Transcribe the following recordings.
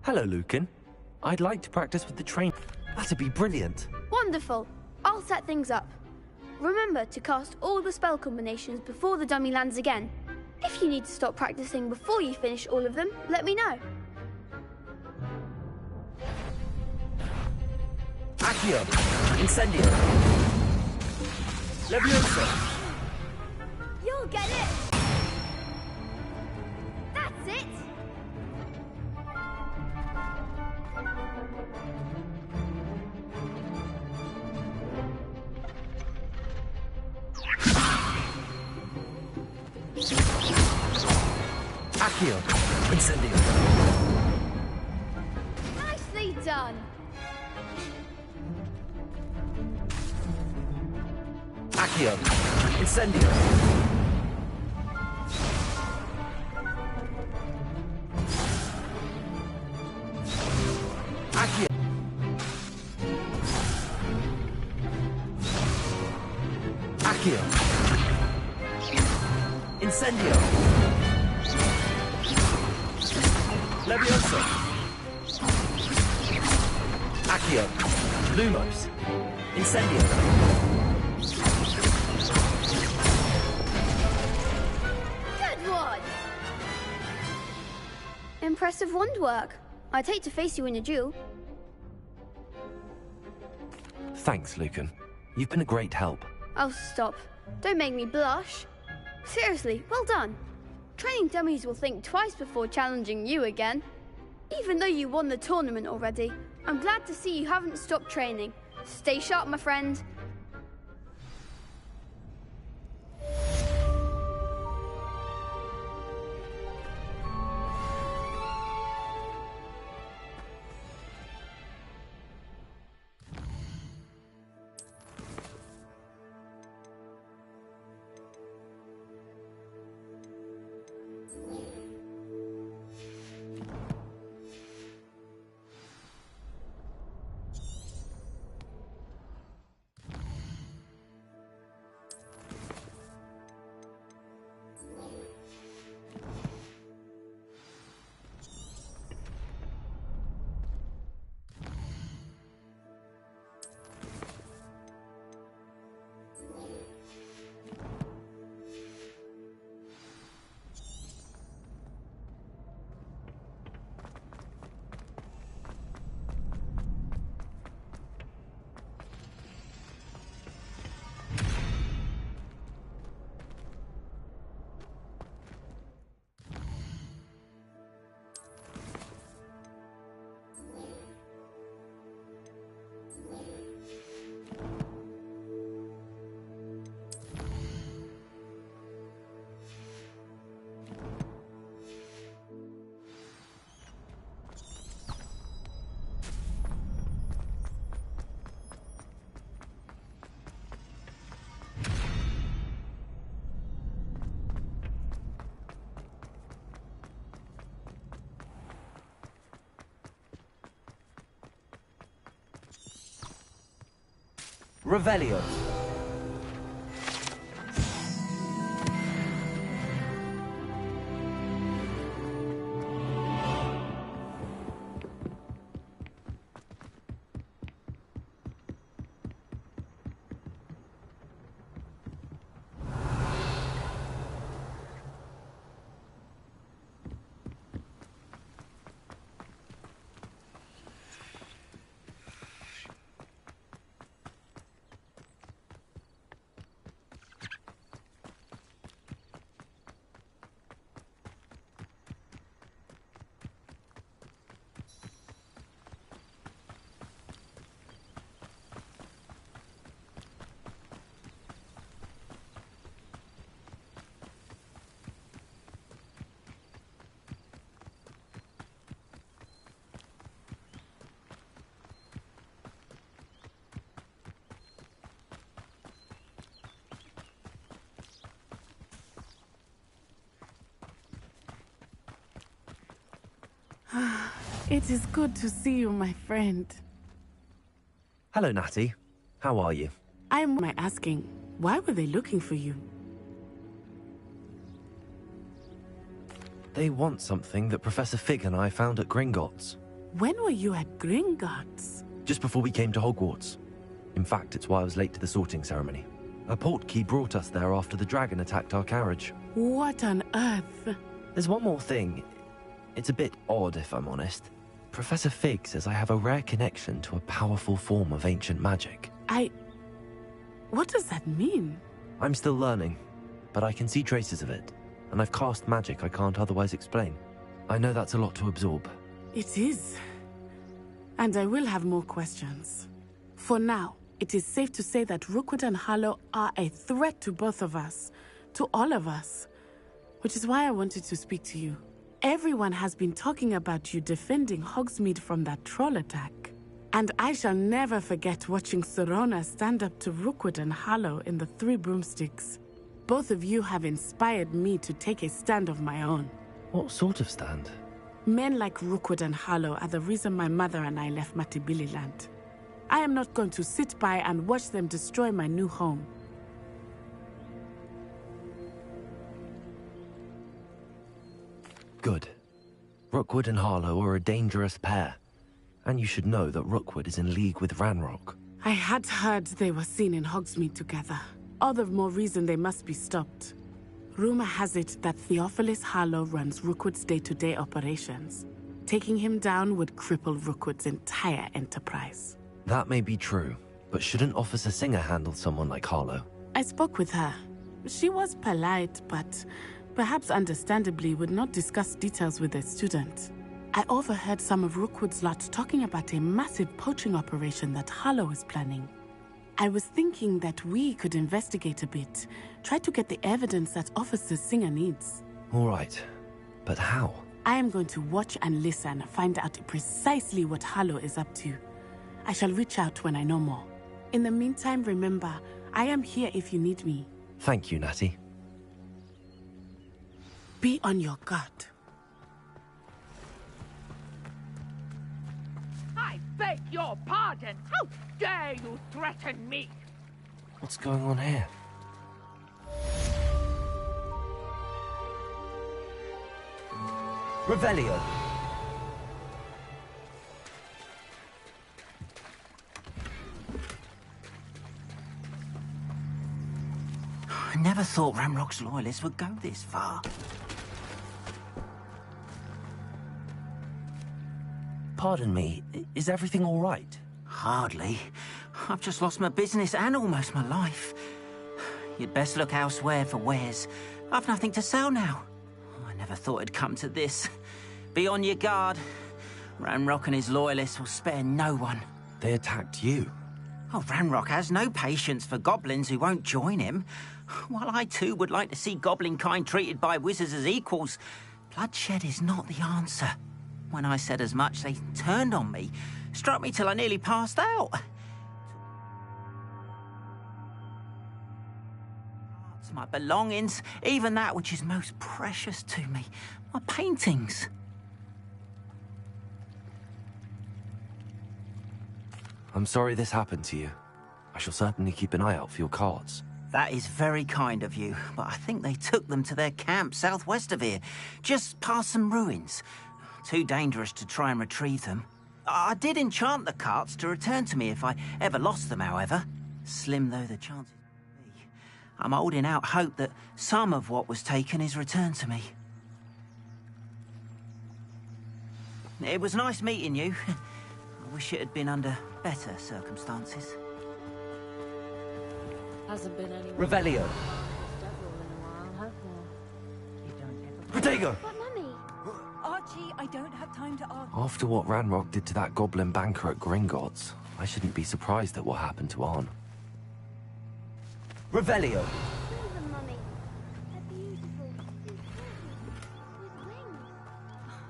Hello, Lucan. I'd like to practice with the train. That'd be brilliant. Wonderful. I'll set things up. Remember to cast all the spell combinations before the dummy lands again. If you need to stop practicing before you finish all of them, let me know. Accio! Incendio! Leviosa! You'll get it! That's it! Accio! Incendio! Nicely done! Accio! Incendio! Accio! Accio! Incendio! Leviosa! Accio! Lumos! Incendio! Good one! Impressive wand work. I'd hate to face you in a duel. Thanks, Lucan. You've been a great help. Oh, stop. Don't make me blush. Seriously, well done. Training dummies will think twice before challenging you again. Even though you won the tournament already, I'm glad to see you haven't stopped training. Stay sharp, my friend. Revelio. It is good to see you, my friend. Hello, Natty. How are you? I'm asking, why were they looking for you? They want something that Professor Fig and I found at Gringotts. When were you at Gringotts? Just before we came to Hogwarts. In fact, it's why I was late to the sorting ceremony. A portkey brought us there after the dragon attacked our carriage. What on earth? There's one more thing. It's a bit odd, if I'm honest. Professor Fig says I have a rare connection to a powerful form of ancient magic. What does that mean? I'm still learning, but I can see traces of it, and I've cast magic I can't otherwise explain. I know that's a lot to absorb. It is. And I will have more questions. For now, it is safe to say that Rookwood and Harlow are a threat to both of us, to all of us, which is why I wanted to speak to you. Everyone has been talking about you defending Hogsmeade from that troll attack. And I shall never forget watching Sorona stand up to Rookwood and Harlow in the Three Broomsticks. Both of you have inspired me to take a stand of my own. What sort of stand? Men like Rookwood and Harlow are the reason my mother and I left Matibililand. I am not going to sit by and watch them destroy my new home. Good. Rookwood and Harlow are a dangerous pair. And you should know that Rookwood is in league with Ranrock. I had heard they were seen in Hogsmeade together. All the more reason they must be stopped. Rumor has it that Theophilus Harlow runs Rookwood's day-to-day operations. Taking him down would cripple Rookwood's entire enterprise. That may be true, but shouldn't Officer Singer handle someone like Harlow? I spoke with her. She was polite, but perhaps understandably would not discuss details with a student. I overheard some of Rookwood's lot talking about a massive poaching operation that Harlow is planning. I was thinking that we could investigate a bit, try to get the evidence that Officer Singer needs. All right, but how? I am going to watch and listen, find out precisely what Harlow is up to. I shall reach out when I know more. In the meantime, remember, I am here if you need me. Thank you, Natty. Be on your guard. I beg your pardon. How dare you threaten me? What's going on here? Revelio. I never thought Ranrock's loyalists would go this far. Pardon me, is everything all right? Hardly. I've just lost my business and almost my life. You'd best look elsewhere for wares. I've nothing to sell now. I never thought it'd come to this. Be on your guard. Ranrock and his loyalists will spare no one. They attacked you. Oh, Ranrock has no patience for goblins who won't join him. While I too would like to see goblin kind treated by wizards as equals, bloodshed is not the answer. When I said as much, they turned on me, struck me till I nearly passed out. My belongings, even that which is most precious to me, my paintings. I'm sorry this happened to you. I shall certainly keep an eye out for your cards. That is very kind of you, but I think they took them to their camp southwest of here, just past some ruins. Too dangerous to try and retrieve them. I did enchant the carts to return to me if I ever lost them, however. Slim though the chances may be, I'm holding out hope that some of what was taken is returned to me. It was nice meeting you. I wish it had been under better circumstances. Hasn't been any Revelio. Protego! But Mummy! Archie, I don't have time to argue. After what Ranrock did to that goblin banker at Gringotts, I shouldn't be surprised at what happened to Arn. Revelio! See them, Mummy. They're beautiful. With wings.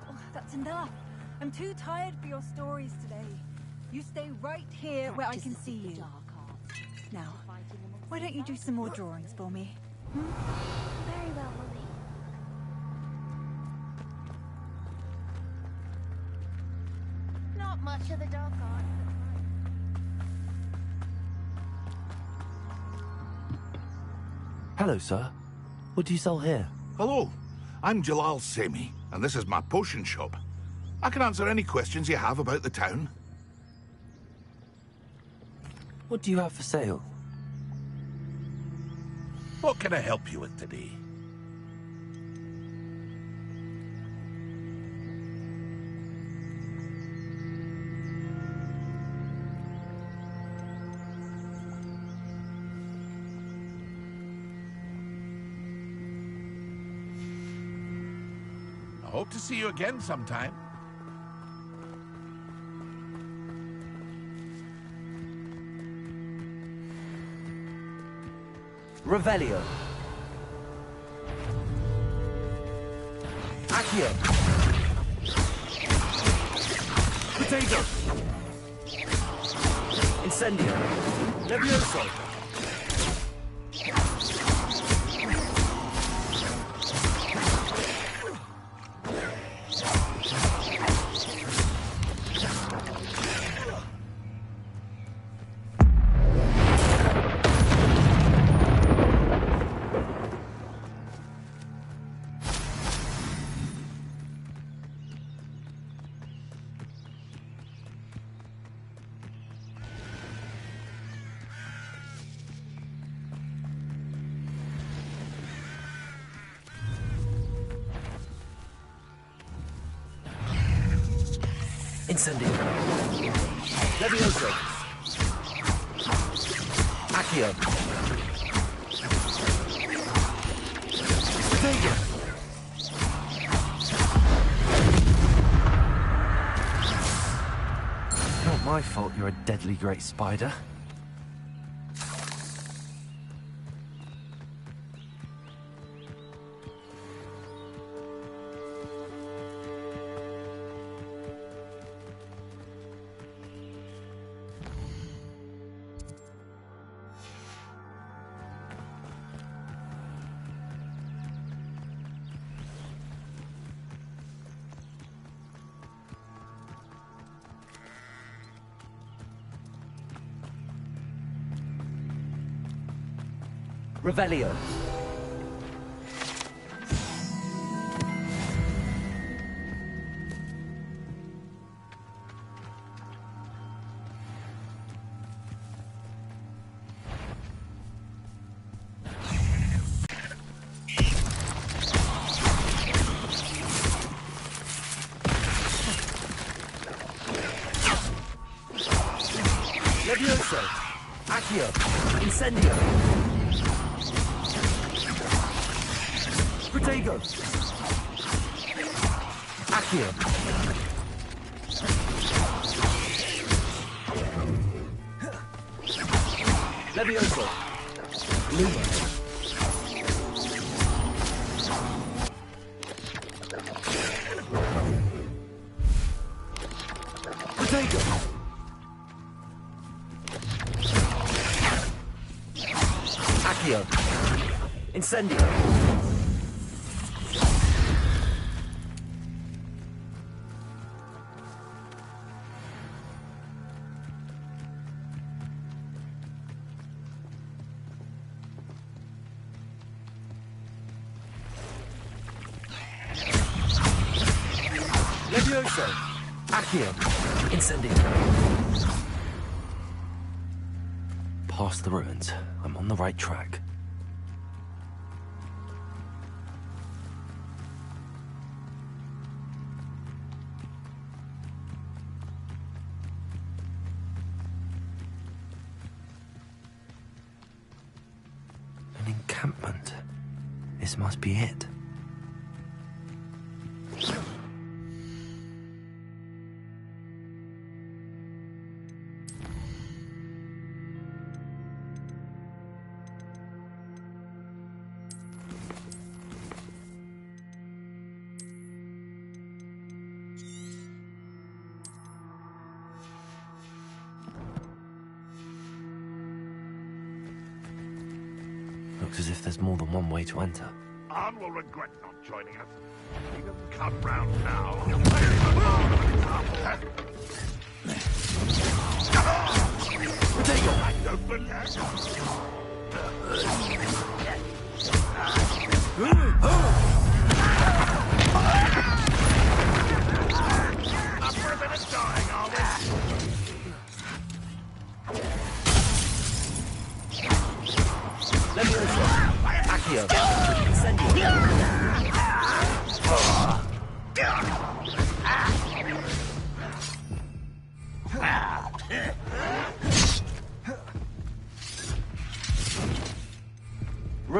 Oh, that's enough. I'm too tired for your stories today. You stay right here where I can see you. Now, why don't you do some more drawings for me? Very well, Mummy. Not much of the dark art. Hello, sir. What do you sell here? Hello, I'm Jalal Semi, and this is my potion shop. I can answer any questions you have about the town. What do you have for sale? What can I help you with today? I hope to see you again sometime. Revelio. Accio. Potato. Incendio. Levioso. Incendio. Levioso. Accio. Potato. Not my fault you're a deadly great spider. Revelio. Levioso. Accio. Incendio. Protego. Accio. Levioso. Luma. Protego. Accio. Incendio. Levioso. Accio. Incendio. Past the ruins. I'm on the right track. An encampment. This must be it. Looks as if there's more than one way to enter. Arn will regret not joining us. He doesn't come round now. Potato. I don't believe.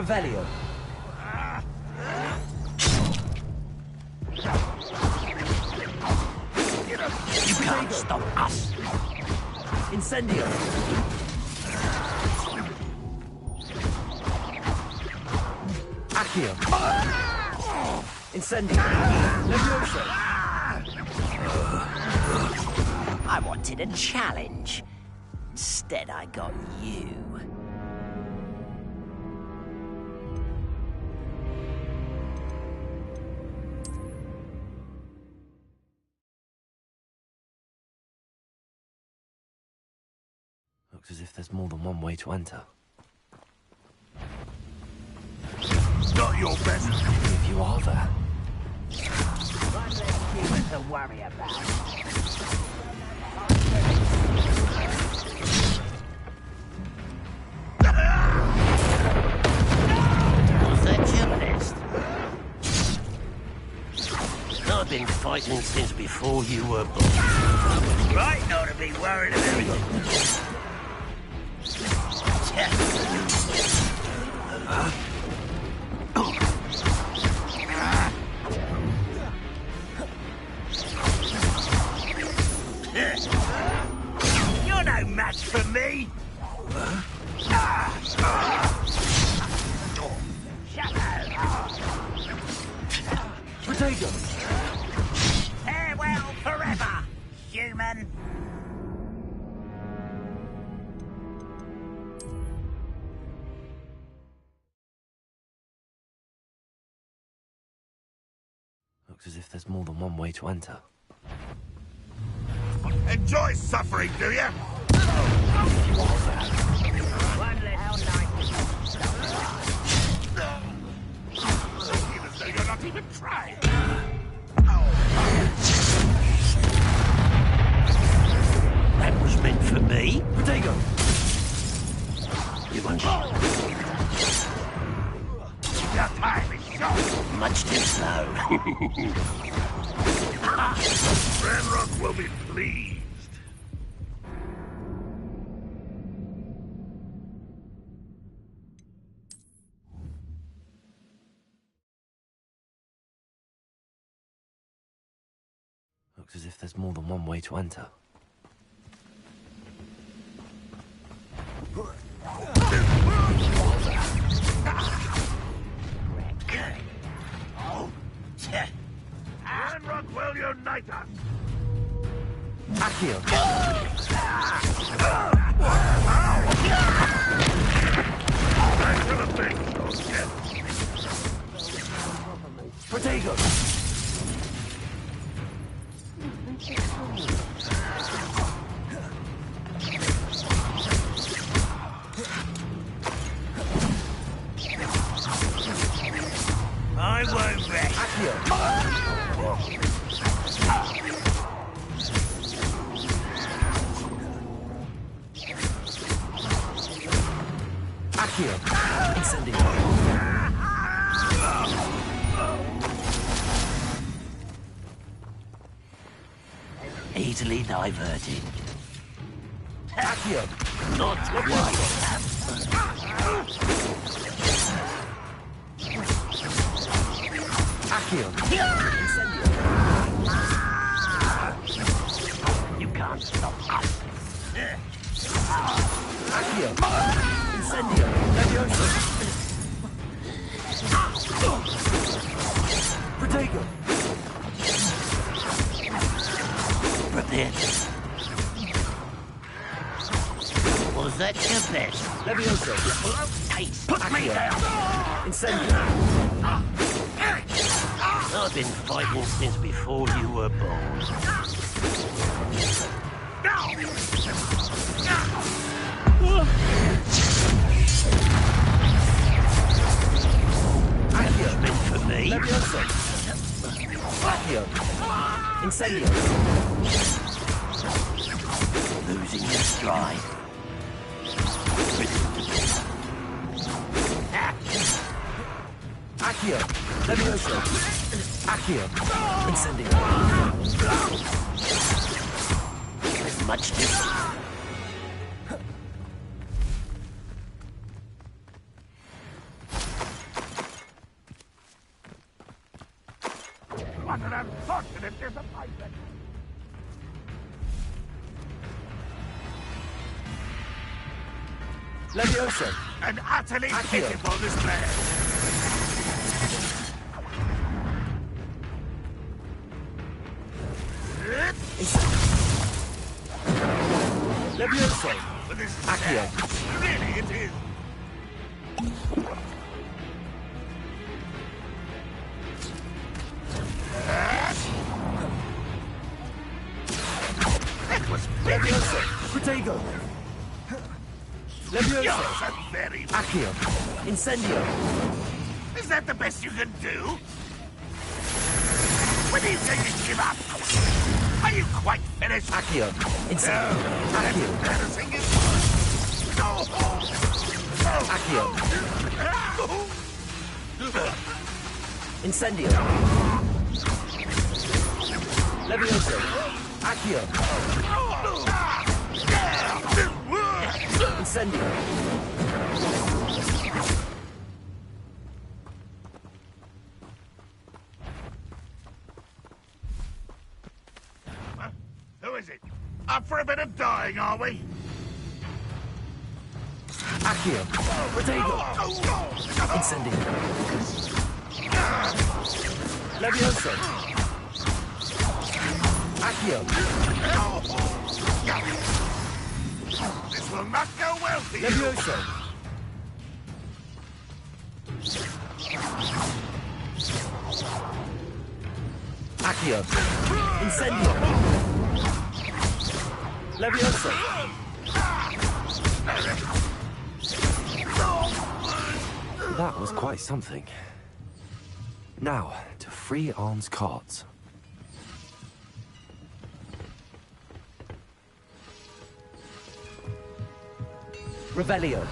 Revelio. You can't stop us. Incendio. Accio. Incendio. Levioso. I wanted a challenge. Instead, I got you. Looks as if there's more than one way to enter. Not your best. If you are there. One less human to worry about. Was that your list? I've been fighting since before you were born. Right not to be worried about everything. You're no match for me. Potato. Farewell forever, human. Looks as if there's more than one way to enter. Enjoy suffering, do you? One less night. Even though you're not even trying. That was meant for me. Potato. You won't. Your time is short. Much too slow. Ranrock will be pleased. Looks as if there's more than one way to enter. Ranrock will unite us. Accio. I should have been so dead. Potato. I won't rest. Accio. Accio. Incendio. Easily diverted. Accio. Not quite. Accio. You can't stop us. Accio. Incendio. Levioso. Potato. Prepare. Was that your best? Levioso. Taste. Put me down. Incendio. I've been fighting since before you were born. That was meant for me. Levioso. Accio. Incendio. Losing your stride. Accio. Levioso. Accio. Incendio. Much too. What an unfortunate disappointment! Levioso! An utterly pitiful display! Levioso! But this is Accio! sad. Really, it is! That was Levioso! Protego! Levioso! You're a very... Accio! Incendio! Is that the best you can do? When do you think you give up? Are you quite finished? Accio! Incendio! No, that's Accio! embarrassing as fuck. Go home. Accio! Incendio! Levioso! Accio! Incendio! Who is it? Up for a bit of dying, are we? Accio! Protego! Incendio! Levioso! Accio! This will not go well for you. Levioso! Accio! Incendio! Levioso! That was quite something. Now, to free Arn's cards. Revelio.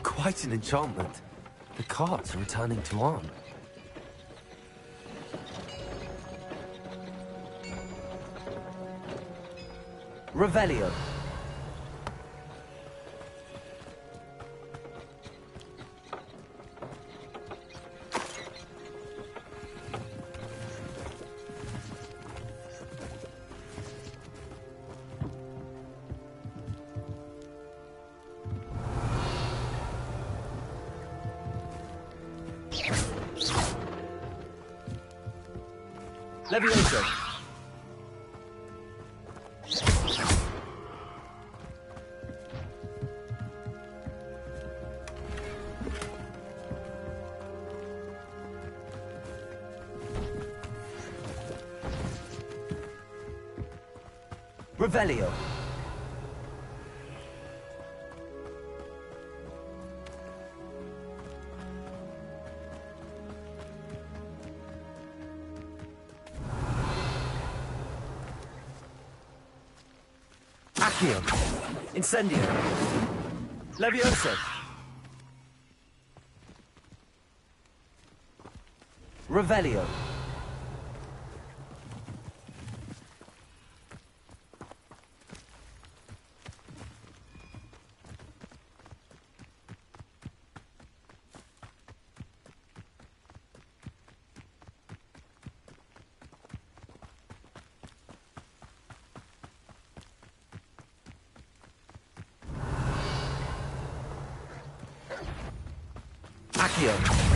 Quite an enchantment. The cards are returning to Arn. Revelio. Levioso. Revelio. Accio. Incendio. Levioso. Revelio. Accio.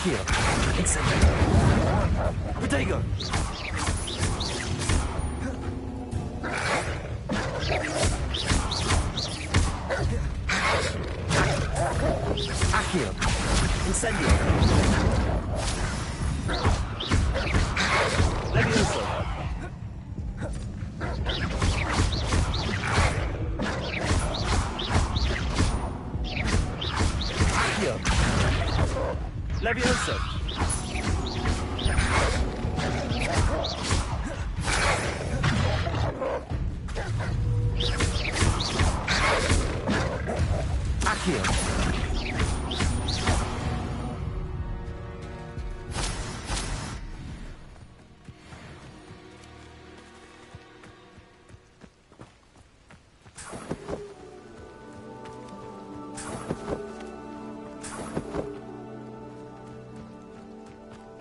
Accio. Incendio. Protego. Accio. Incendio. Levioso. Accio. Levioso. Accio.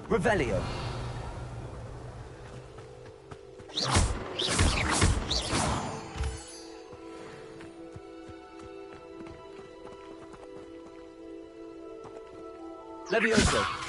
Revelio. Levioso.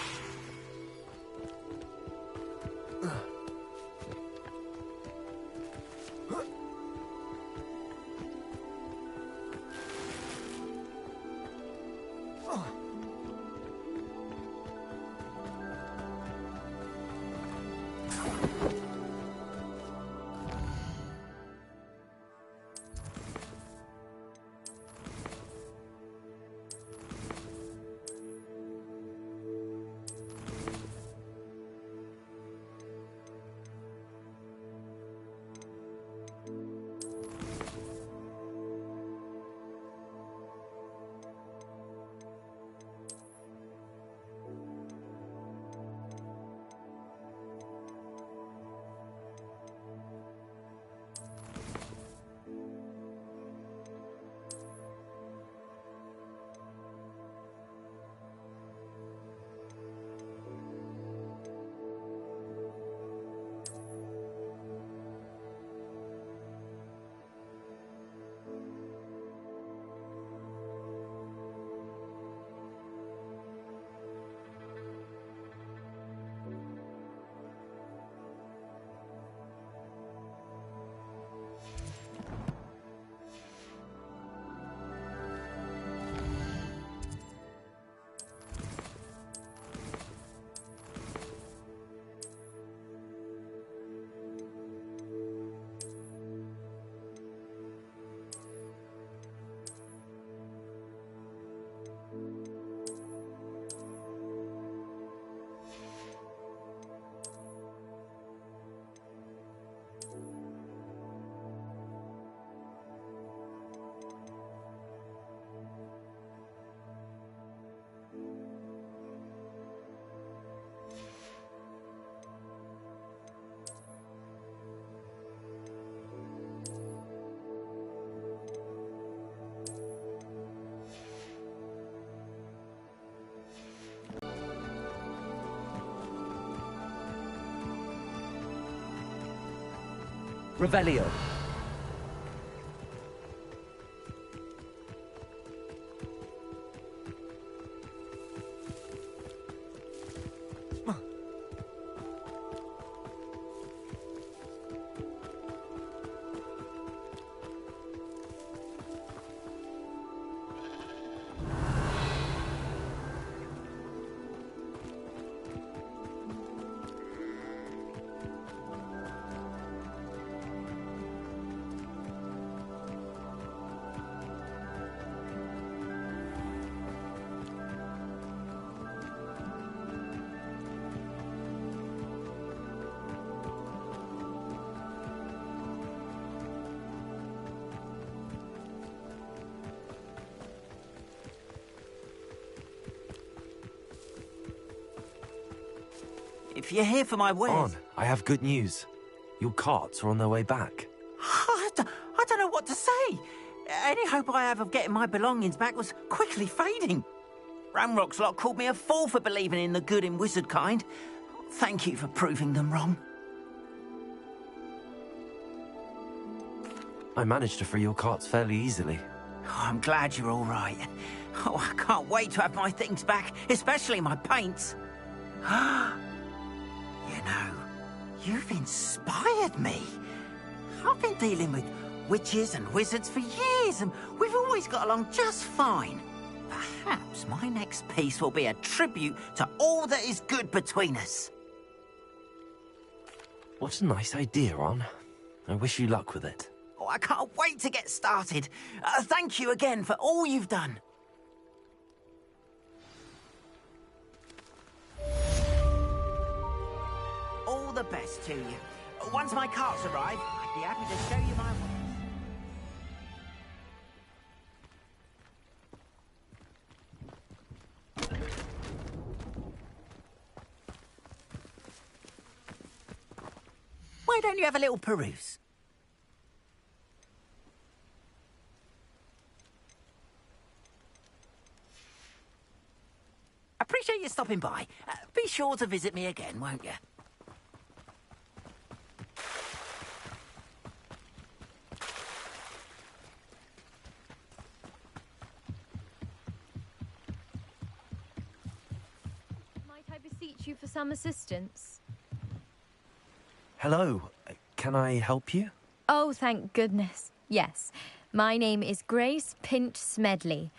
Revelio. If you're here for my wares... On, I have good news. Your carts are on their way back. I don't know what to say. Any hope I have of getting my belongings back was quickly fading. Ramrock's lot called me a fool for believing in the good in wizard kind. Thank you for proving them wrong. I managed to free your carts fairly easily. Oh, I'm glad you're all right. Oh, I can't wait to have my things back, especially my paints. You know, you've inspired me. I've been dealing with witches and wizards for years, and we've always got along just fine. Perhaps my next piece will be a tribute to all that is good between us. What a nice idea, Ron. I wish you luck with it. Oh, I can't wait to get started. Thank you again for all you've done. All the best to you. Once my carts arrive, I'd be happy to show you my work. Why don't you have a little peruse? Appreciate you stopping by. Be sure to visit me again, won't you? Might I beseech you for some assistance? Hello. Can I help you? Oh, thank goodness. Yes. My name is Grace Pinch Smedley.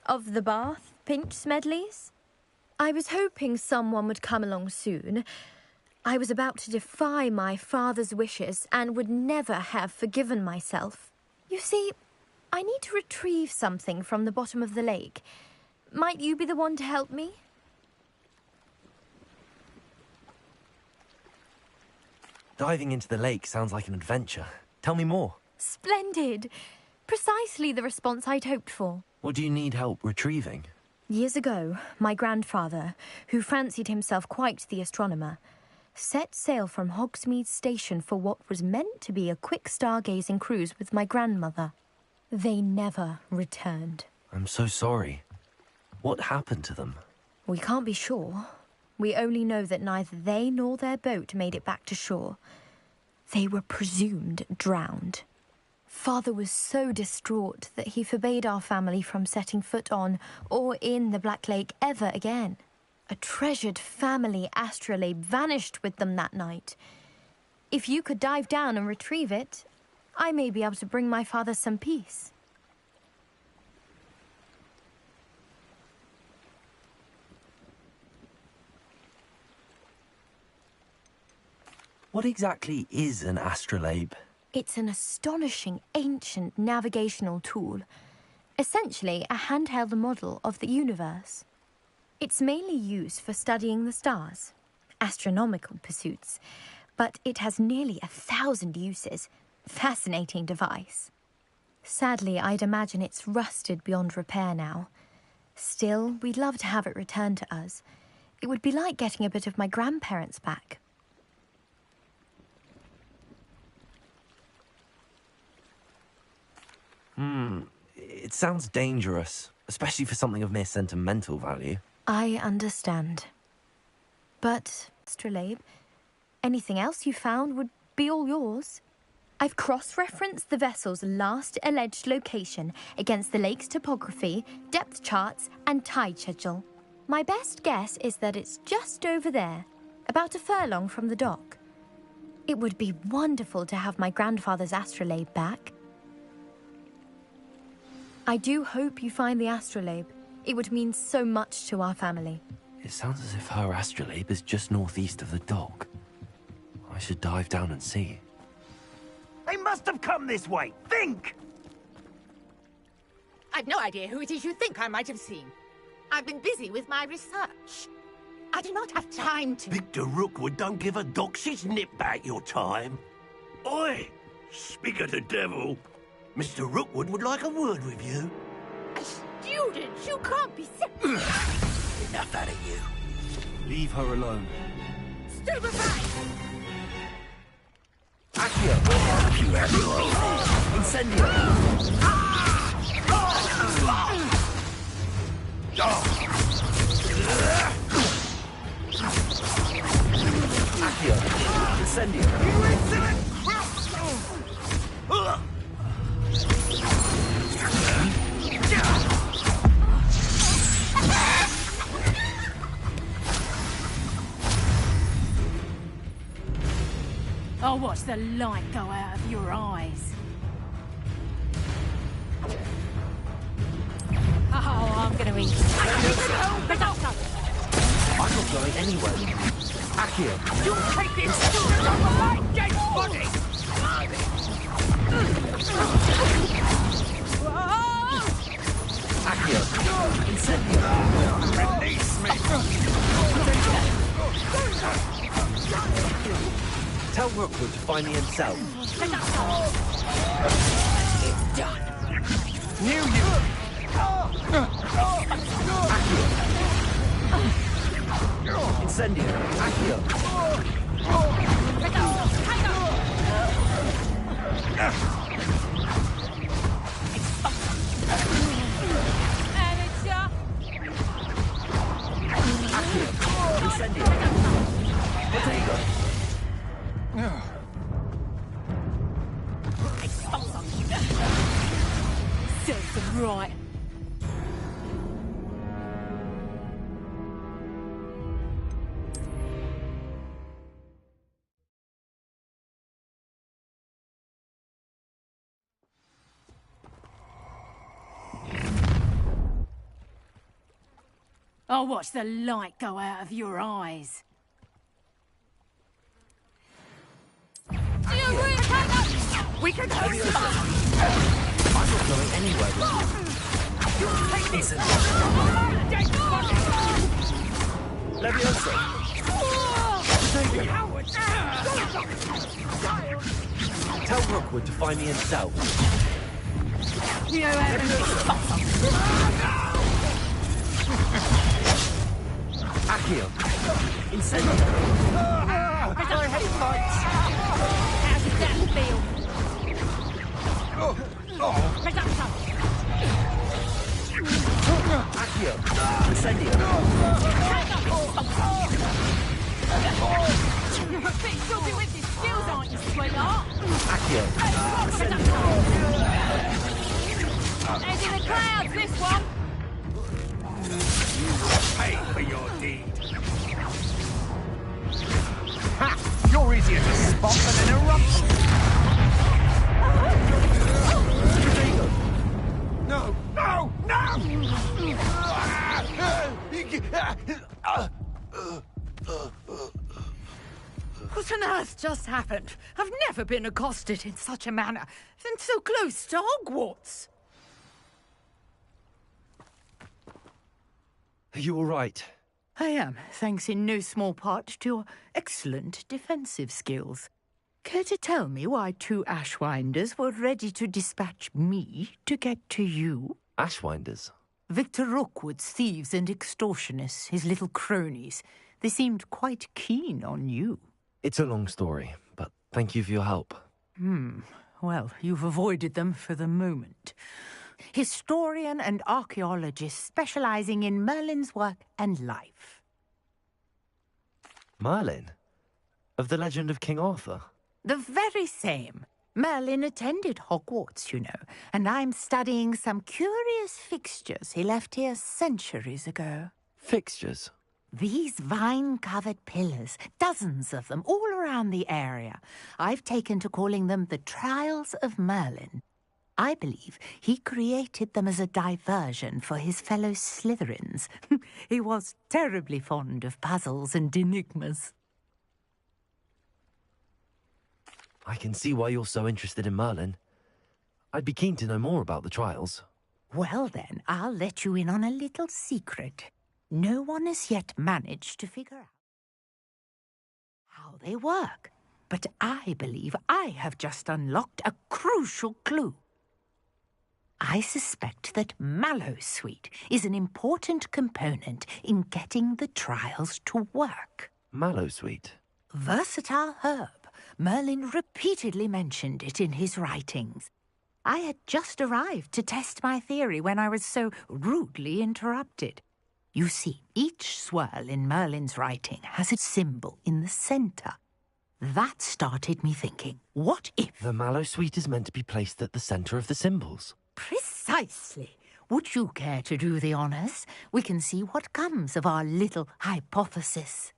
Of the Bath Pinch Smedleys? I was hoping someone would come along soon. I was about to defy my father's wishes and would never have forgiven myself. You see, I need to retrieve something from the bottom of the lake. Might you be the one to help me? Diving into the lake sounds like an adventure. Tell me more. Splendid. Precisely the response I'd hoped for. What do you need help retrieving? Years ago, my grandfather, who fancied himself quite the astronomer, set sail from Hogsmeade Station for what was meant to be a quick stargazing cruise with my grandmother. They never returned. I'm so sorry. What happened to them? We can't be sure. We only know that neither they nor their boat made it back to shore. They were presumed drowned. Father was so distraught that he forbade our family from setting foot on or in the Black Lake ever again. A treasured family astrolabe vanished with them that night. If you could dive down and retrieve it, I may be able to bring my father some peace. What exactly is an astrolabe? It's an astonishing ancient navigational tool. Essentially, a handheld model of the universe. It's mainly used for studying the stars, astronomical pursuits, but it has nearly 1,000 uses. Fascinating device. Sadly, I'd imagine it's rusted beyond repair now. Still, we'd love to have it returned to us. It would be like getting a bit of my grandparents back. It sounds dangerous, especially for something of mere sentimental value. I understand. But, astrolabe, anything else you found would be all yours. I've cross-referenced the vessel's last alleged location against the lake's topography, depth charts, and tide schedule. My best guess is that it's just over there, about a furlong from the dock. It would be wonderful to have my grandfather's astrolabe back. I do hope you find the astrolabe. It would mean so much to our family. It sounds as if her astrolabe is just northeast of the dock. I should dive down and see. They must have come this way. Think! I've no idea who it is you think I might have seen. I've been busy with my research. I do not have time to... Victor Rookwood don't give a doxy's nip back your time. Oi! Speak of the devil. Mr. Rookwood would like a word with you. A student? You can't be serious. Enough out of you. Leave her alone. Stupefy! Incendio! Accio! Incendio! watch the light go out of your eyes. Oh, I'm gonna eat. I'm not going anywhere. Accio. You'll take this children off my dead body! Accio. Incendio. Release me! Tell Rookwood to find me himself. It's done. Knew you! Accio. Incendio. Accio. And it's Accio. Incendio. Potato. serves them right. I'll watch the light go out of your eyes. We can help you. I'm not going anywhere with you. You'll take this. Dead body. Levioso. Cowards. Tell Rookwood to find me himself. You haven't. Accio. Incendio. I hate lights. How did that feel? Accio. Incendio. You'll be with your skills, aren't you, sweetheart? Accio. Heads in the clouds, this one. Pay for your deed. Ha! You're easier to spot than an eruption. No! No! No! What on earth just happened? I've never been accosted in such a manner, and so close to Hogwarts. Are you all right? I am, thanks in no small part to your excellent defensive skills. Care to tell me why two Ashwinders were ready to dispatch me to get to you? Ashwinders? Victor Rookwood's thieves and extortionists, his little cronies. They seemed quite keen on you. It's a long story, but thank you for your help. Well, you've avoided them for the moment. Historian and archaeologist specializing in Merlin's work and life. Merlin? Of the legend of King Arthur? The very same. Merlin attended Hogwarts, you know, and I'm studying some curious fixtures he left here centuries ago. Fixtures? These vine-covered pillars, dozens of them, all around the area. I've taken to calling them the Trials of Merlin. I believe he created them as a diversion for his fellow Slytherins. He was terribly fond of puzzles and enigmas. I can see why you're so interested in Merlin. I'd be keen to know more about the trials. Well then, I'll let you in on a little secret. No one has yet managed to figure out how they work. But I believe I have just unlocked a crucial clue. I suspect that Mallowsweet is an important component in getting the trials to work. Mallowsweet? Versatile herb. Merlin repeatedly mentioned it in his writings. I had just arrived to test my theory when I was so rudely interrupted. You see, each swirl in Merlin's writing has a symbol in the centre. That started me thinking, what if... The Mallowsweet is meant to be placed at the centre of the symbols. Precisely. Would you care to do the honours? We can see what comes of our little hypothesis.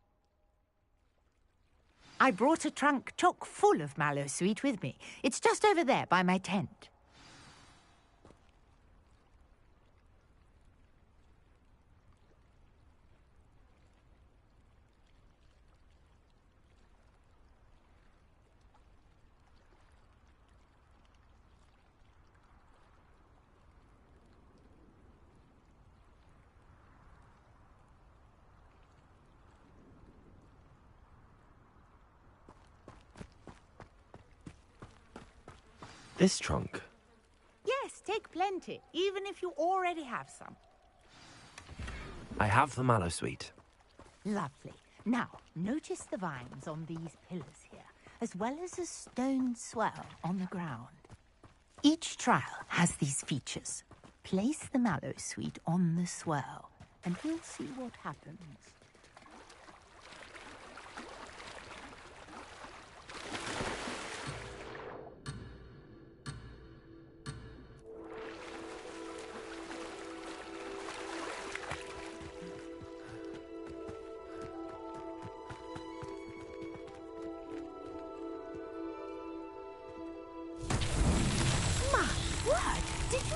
I brought a trunk chock full of mallow sweet with me. It's just over there by my tent. This trunk? Yes, take plenty, even if you already have some. I have the mallow sweet. Lovely. Now, notice the vines on these pillars here, as well as a stone swell on the ground. Each trial has these features. Place the mallow sweet on the swell, and we'll see what happens.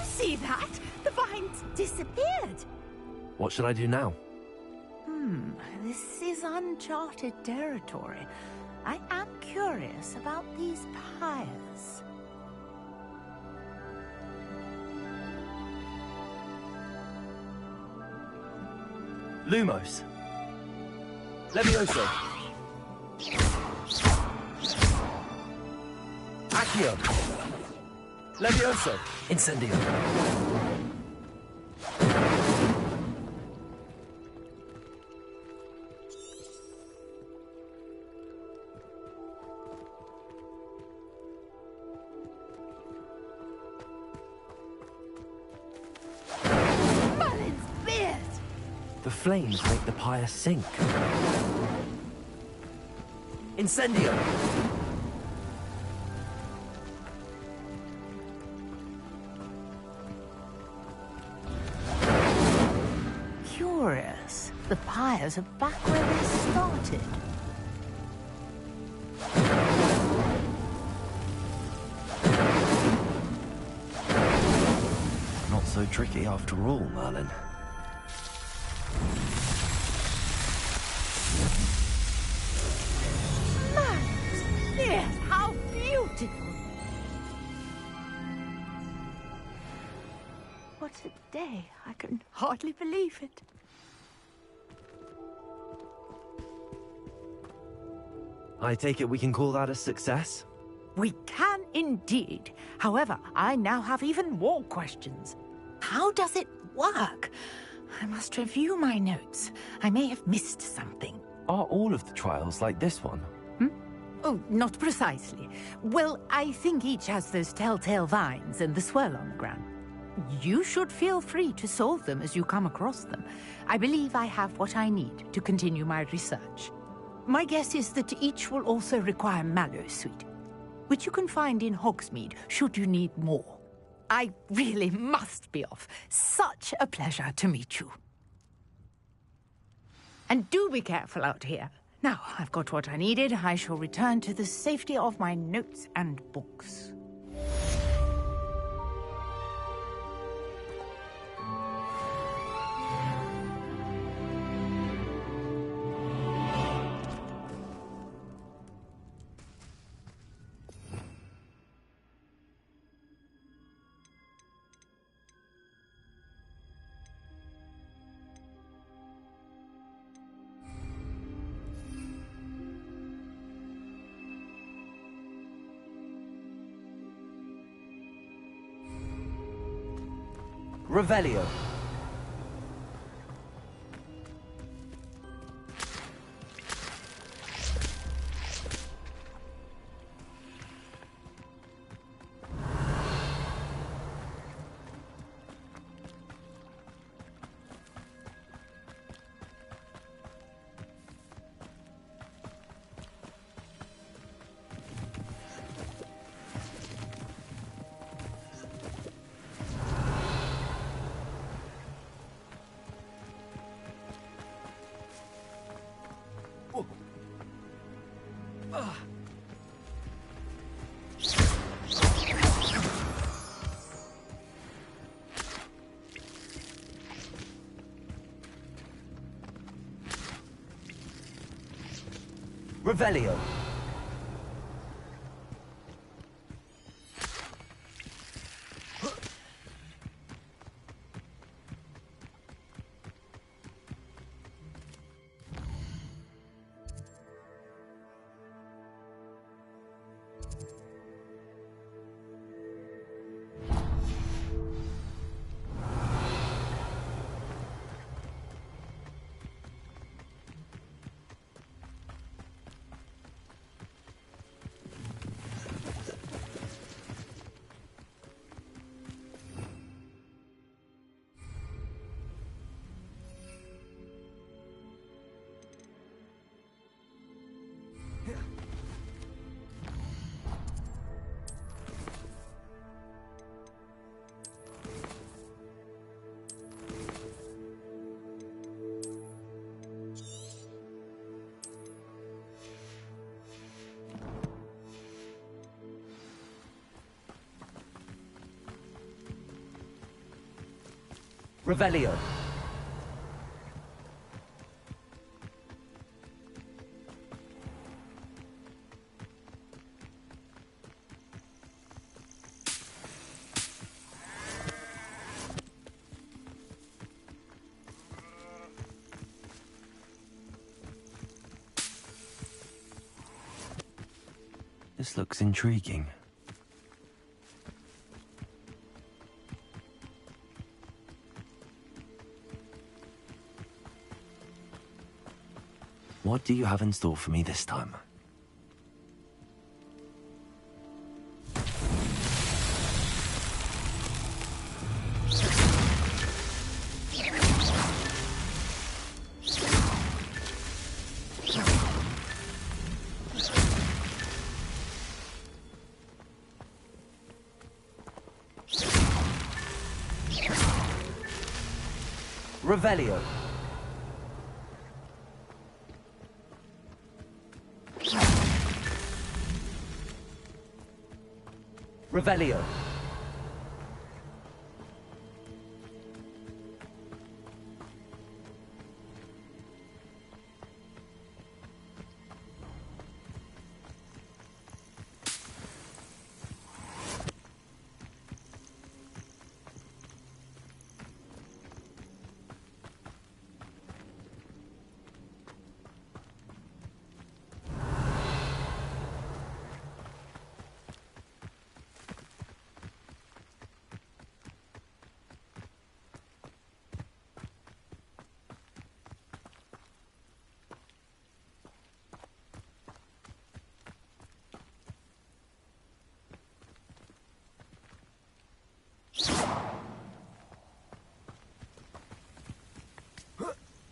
See that? The vines disappeared. What should I do now? This is uncharted territory. I am curious about these pyres. Lumos. Levioso. Accio. Levioso. Incendio. Merlin's beard! The flames make the pyre sink. Incendio. Curious. The pyres are back where they started. Not so tricky after all, Merlin. Merlin's beard! How beautiful! What a day. I can hardly believe it. I take it we can call that a success? We can indeed. However, I now have even more questions. How does it work? I must review my notes. I may have missed something. Are all of the trials like this one? Oh, not precisely. Well, I think each has those telltale vines and the swirl on the ground. You should feel free to solve them as you come across them. I believe I have what I need to continue my research. My guess is that each will also require mallow sweet, which you can find in Hogsmeade should you need more. I really must be off. Such a pleasure to meet you. And do be careful out here. Now, I've got what I needed. I shall return to the safety of my notes and books. Revelio. Revelio. Revelio. This looks intriguing. What do you have in store for me this time? Revelio. Revelio.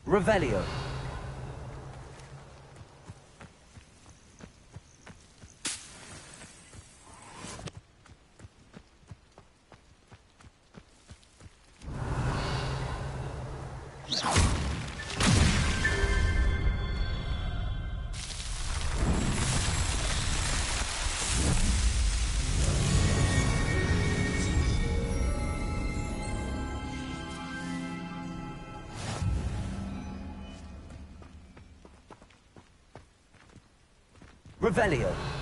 Revelio. Revelio.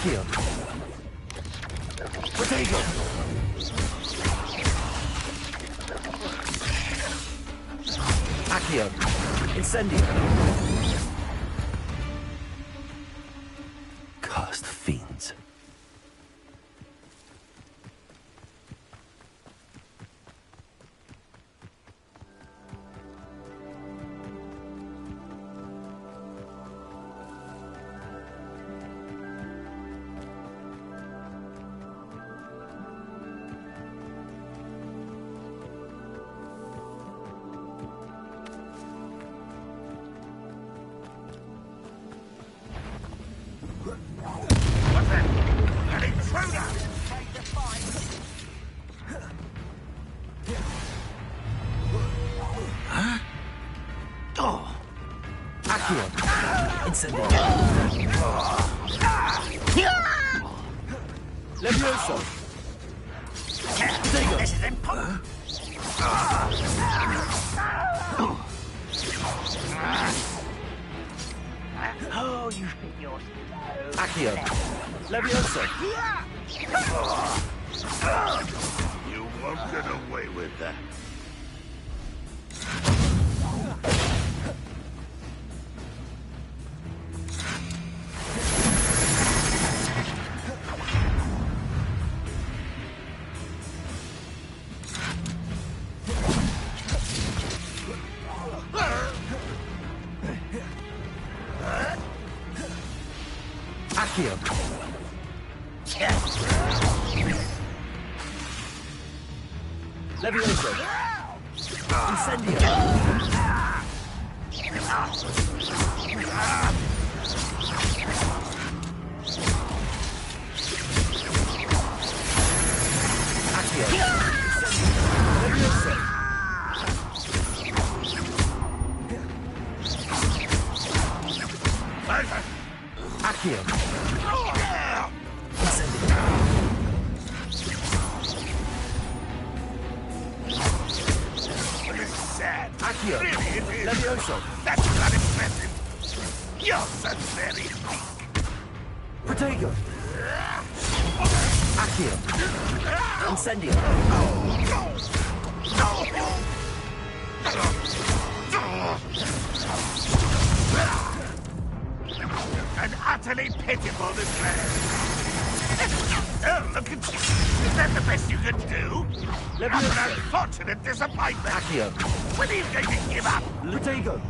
Accio. Protego. Accio. Incendio. Cursed fiends. Accio. Incendio. Levioso. Potato. This is important. Oh, you think you're Accio. Levioso. You won't get away with that. Accio. Levioso. Incendio. Accio. Levioso. Accio. Incendio. Sad. Accio. Really, it is. Levioso. That's not impressive. You're so very weak. Protego. Accio. Incendio. An utterly pitiful display. Oh, look at you. Is that the best you can do? What an unfortunate disappointment. Accio. When are you going to give up? Protego.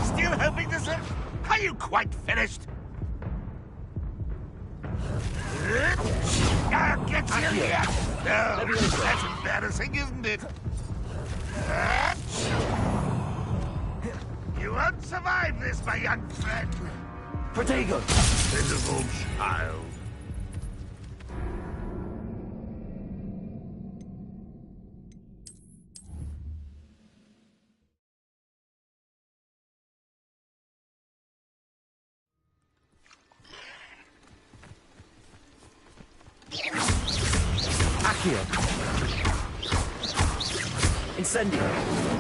Still hoping to say? Are you quite finished? I'll get you here. No, that's embarrassing, isn't it? You won't survive this, my young friend. Protego. Pitiful child. Accio. Incendio.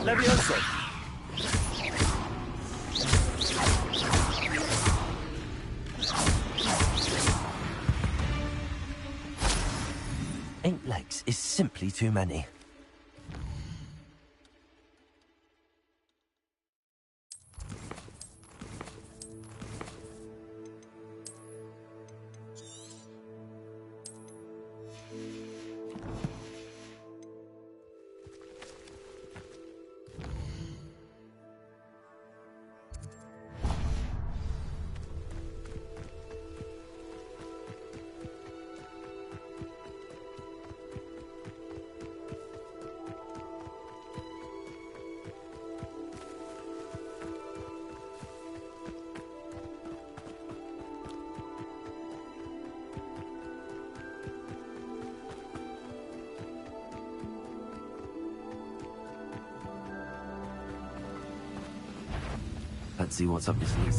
Levioso. Eight legs is simply too many. Let's see what's up your sleeve.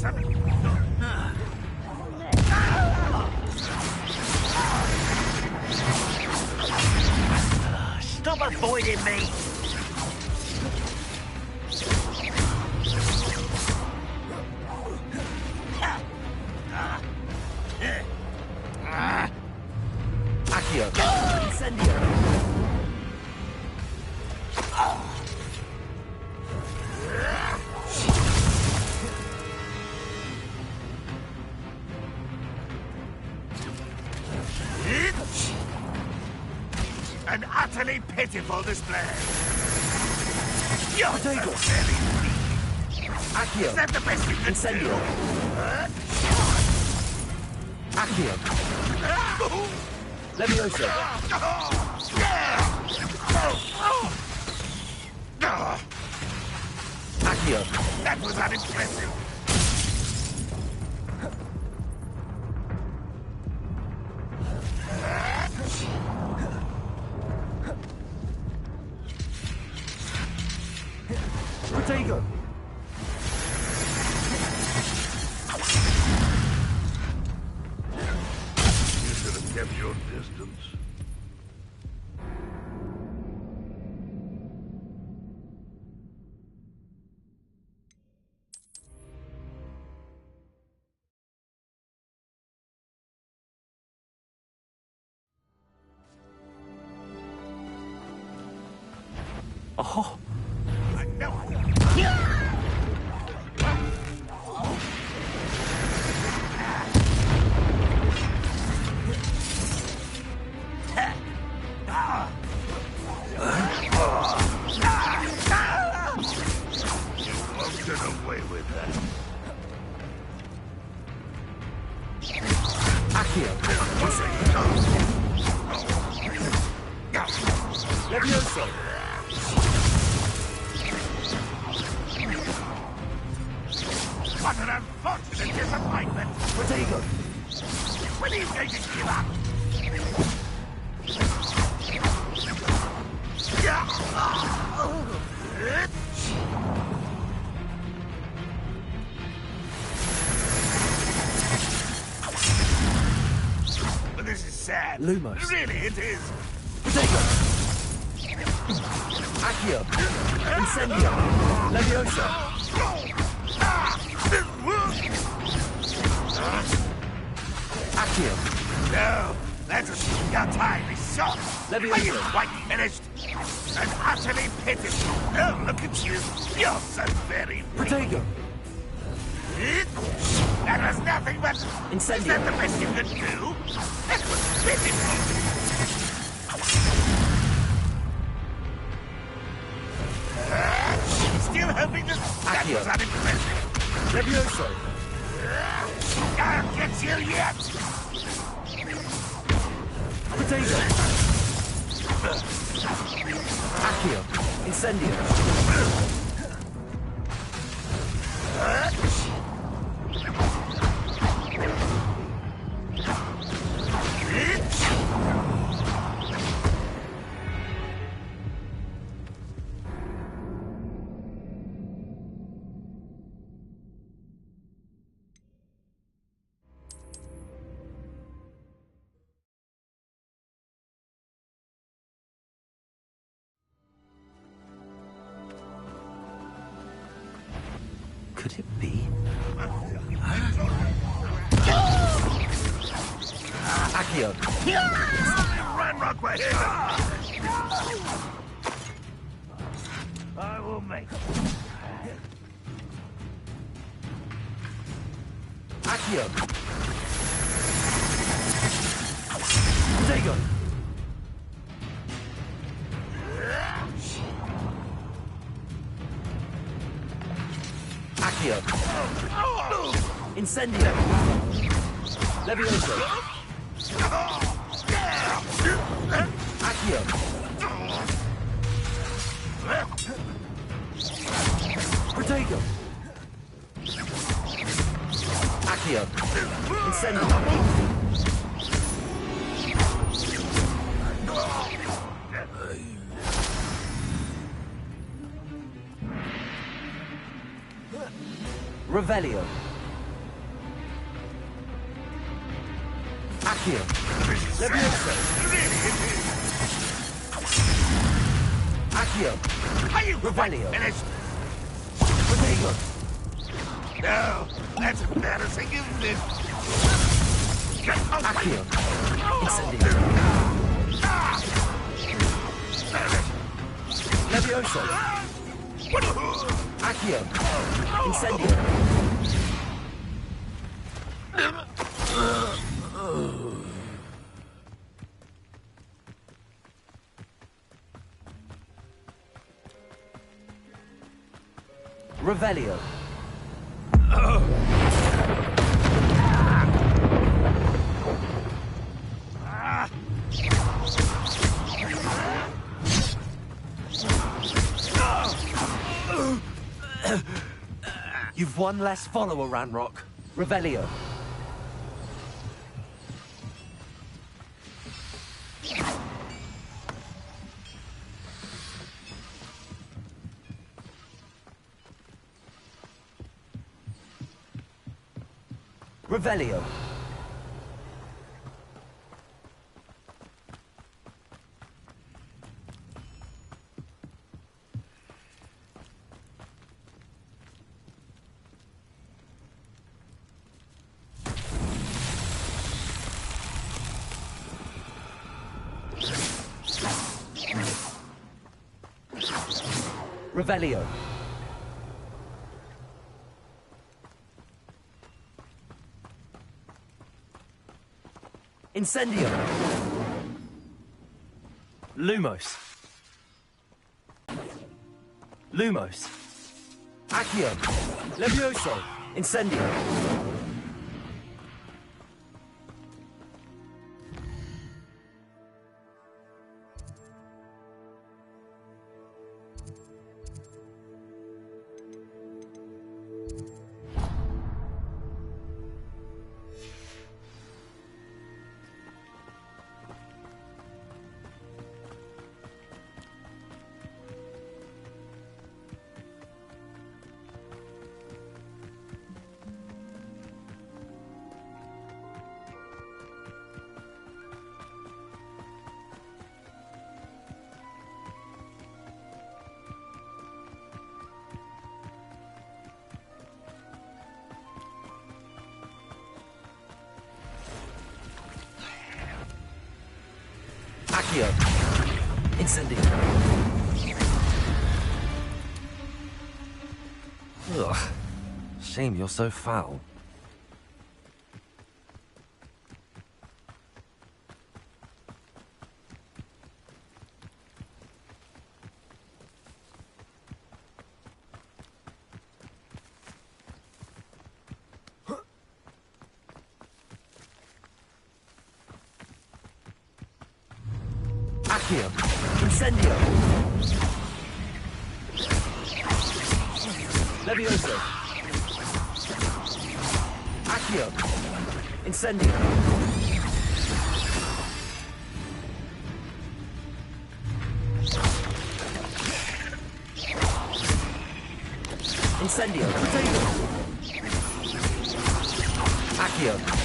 Stop avoiding me! Accio. Incendio. An utterly pitiful display. You're so Potato. very weak. Accio. Is that the best you can Incendio. do? Accio. Levioso. Accio. That was unimpressive. kept your distance. Oh, Get away with that. Accio. Levioso. What an unfortunate disappointment. Protego. When are you going to give up? This is sad. Lumos. Really, it is. Protego. Accio. Incendio. Levioso. Accio. No, your time is short. Levioso. Are you quite finished? And utterly pitiful. Oh, look at you. You're so very weak. Protego. That was nothing but... Incendio. Is that the best you could do? That was pitiful. Still hoping that was unimpressive. Levioso. I'll get you yet. Protego. Accio. Incendio. Could it be? Accio. Run, Rockway. I will make it. Accio. Protego. Accio. Incendio. Levioso. Accio. Protego. Accio. Incendio. Revelio. Accio. Levioso. Accio. Are you Revelio. finished? Protego. No, that's embarrassing, isn't it? Accio. Incendio. Levioso. Accio. Incendio. Revelio. You've one less follower, Ranrock. Revelio. Revelio. Revelio. Incendio. Lumos. Lumos. Accio. Levioso. Incendio. Accio. Incendio. Ugh. Shame you're so foul. Accio. Incendio. Levioso. Accio. Incendio. Incendio. Potato. Accio.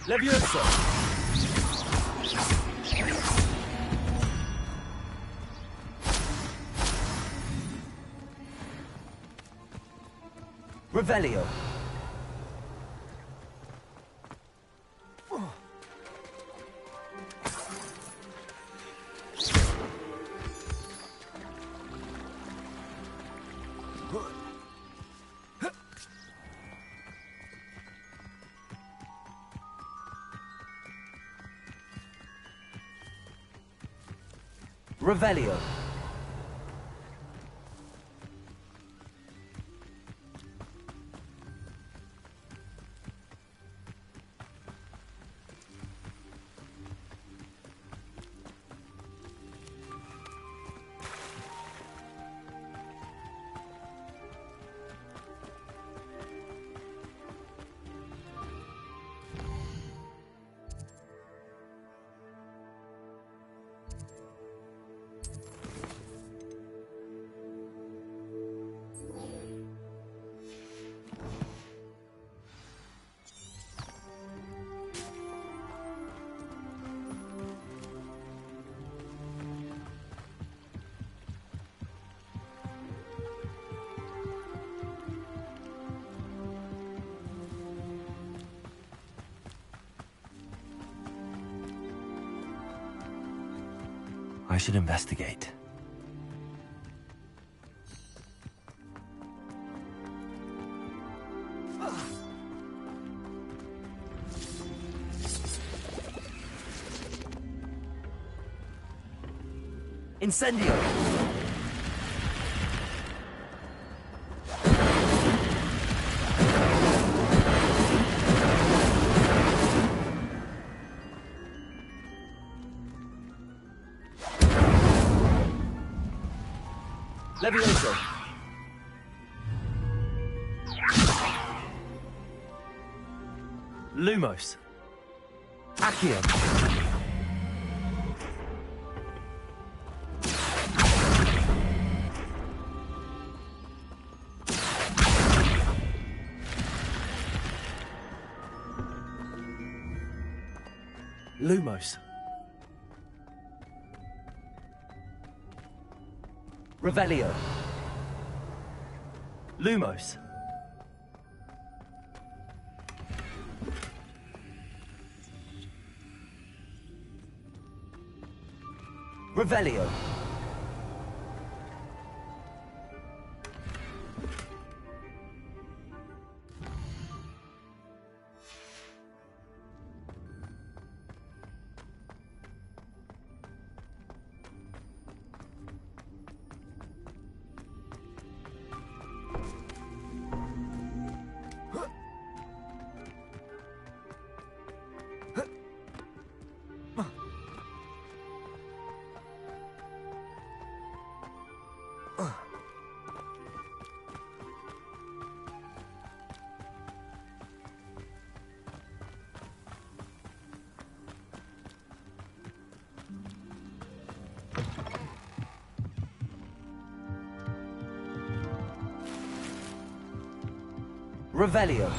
Levioso. Revelio. Revelio. I should investigate. Incendio! Levioso! Lumos! Accio! Lumos. Revelio. Lumos. Revelio. Revelio.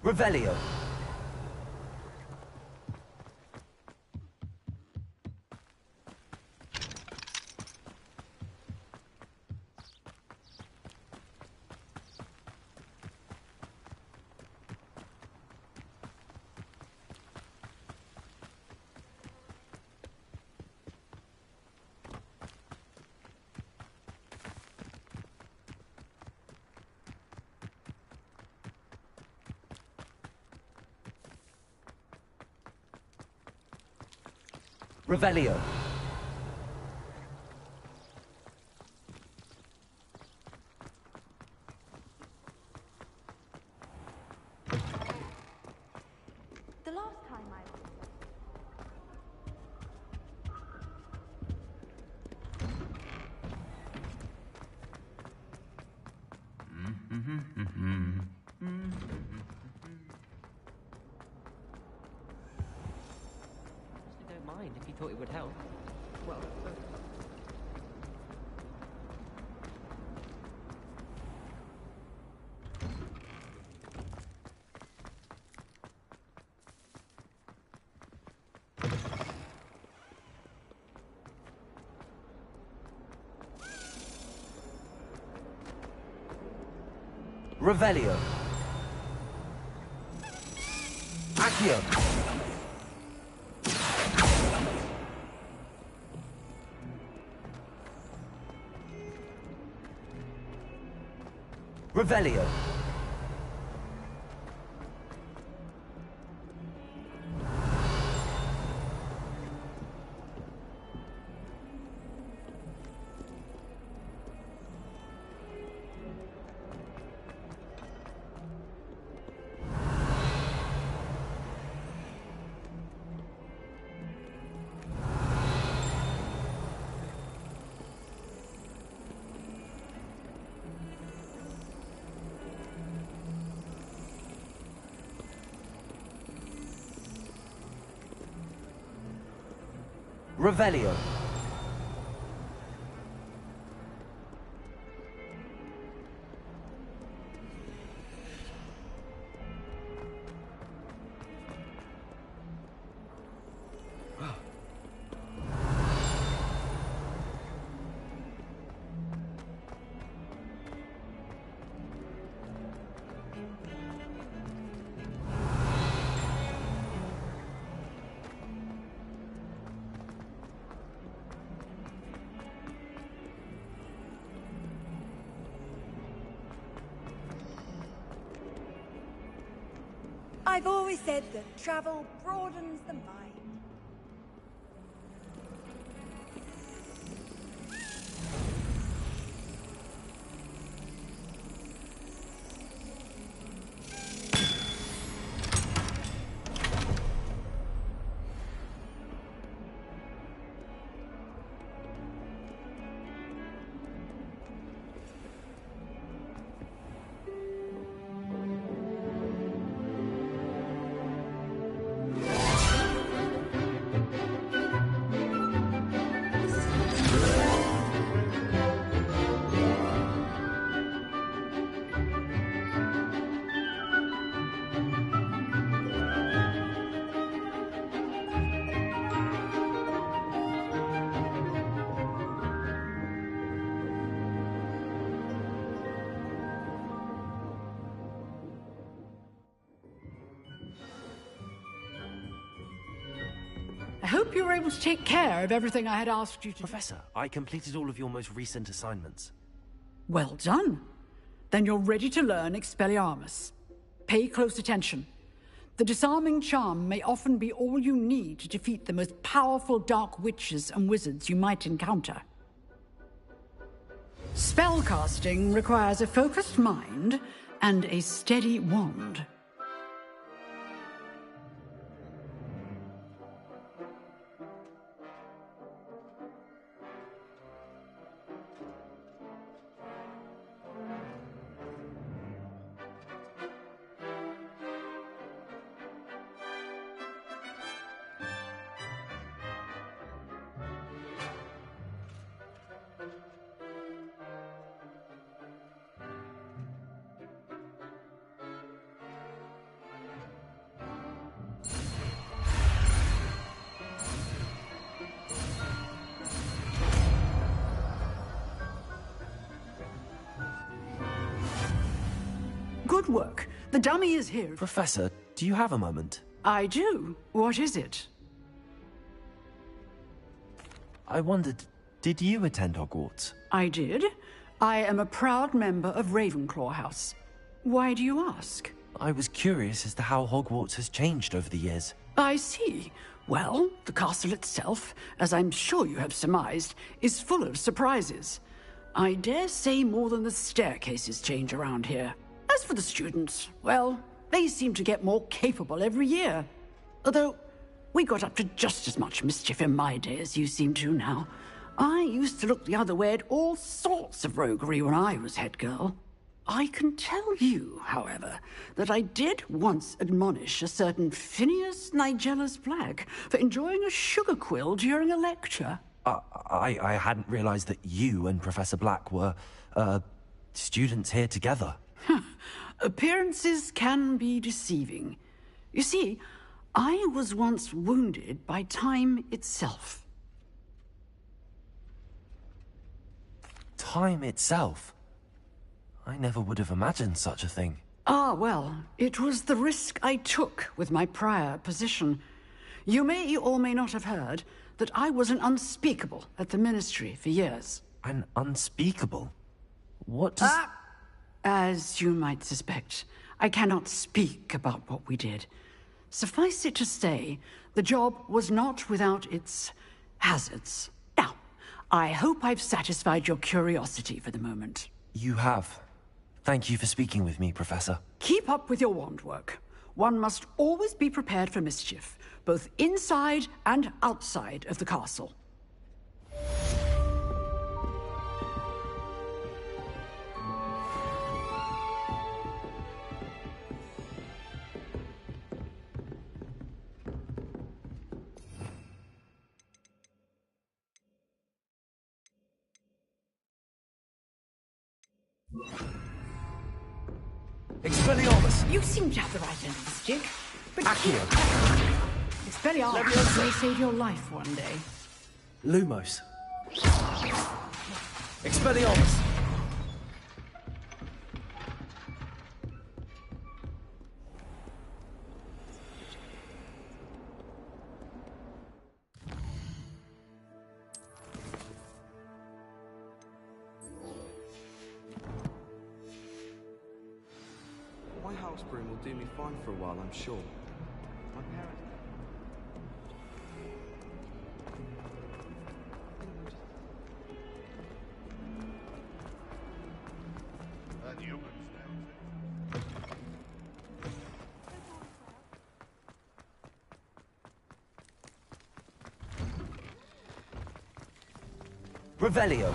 Revelio. Revelio. The last time I don't mind if you thought it would help. Well, Revelio. Accio. Revelio. Revelio. I've always said that travel broadens the mind. I hope you were able to take care of everything I had asked you to do. Professor, I completed all of your most recent assignments. Well done. Then you're ready to learn Expelliarmus. Pay close attention. The disarming charm may often be all you need to defeat the most powerful dark witches and wizards you might encounter. Spellcasting requires a focused mind and a steady wand. Good work. The dummy is here. Professor, do you have a moment? I do. What is it? I wondered, did you attend Hogwarts? I did. I am a proud member of Ravenclaw House. Why do you ask? I was curious as to how Hogwarts has changed over the years. I see. Well, the castle itself, as I'm sure you have surmised, is full of surprises. I dare say more than the staircases change around here. As for the students, well, they seem to get more capable every year. Although, we got up to just as much mischief in my day as you seem to now. I used to look the other way at all sorts of roguery when I was head girl. I can tell you, however, that I did once admonish a certain Phineas Nigellus Black for enjoying a sugar quill during a lecture. I hadn't realized that you and Professor Black were, students here together. Appearances can be deceiving. You see, I was once wounded by time itself. Time itself? I never would have imagined such a thing. Ah, well, it was the risk I took with my prior position. You may or may not have heard that I was an unspeakable at the Ministry for years. An unspeakable? What does... As you might suspect, I cannot speak about what we did. Suffice it to say, the job was not without its hazards. Now, I hope I've satisfied your curiosity for the moment. You have. Thank you for speaking with me, Professor. Keep up with your wand work. One must always be prepared for mischief, both inside and outside of the castle. Expelliarmus! You seem to have the right end of the stick, but Accio! Expelliarmus may save your life one day. Lumos. Expelliarmus! My house broom will do me fine for a while, I'm sure. My parents... Revelio.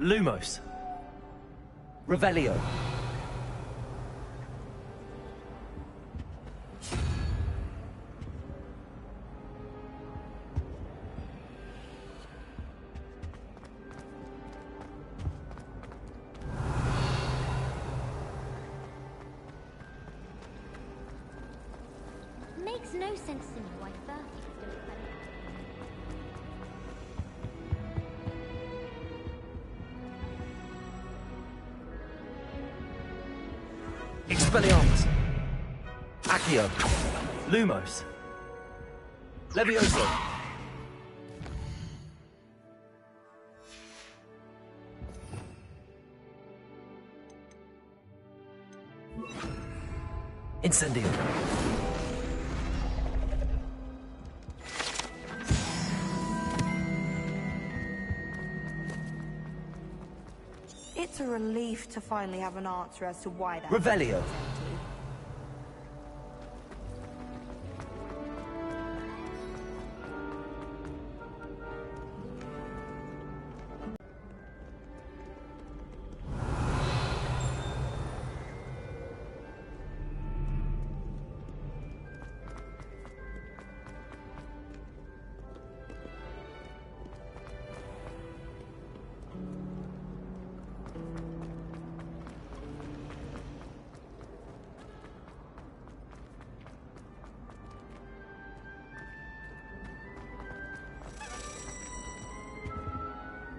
Lumos. Revelio. Makes no sense to me why Bertie has to look like that. Expelliarmus. Accio. Lumos. Levioso. Incendio. It's a relief to finally have an answer as to why that... Revelio.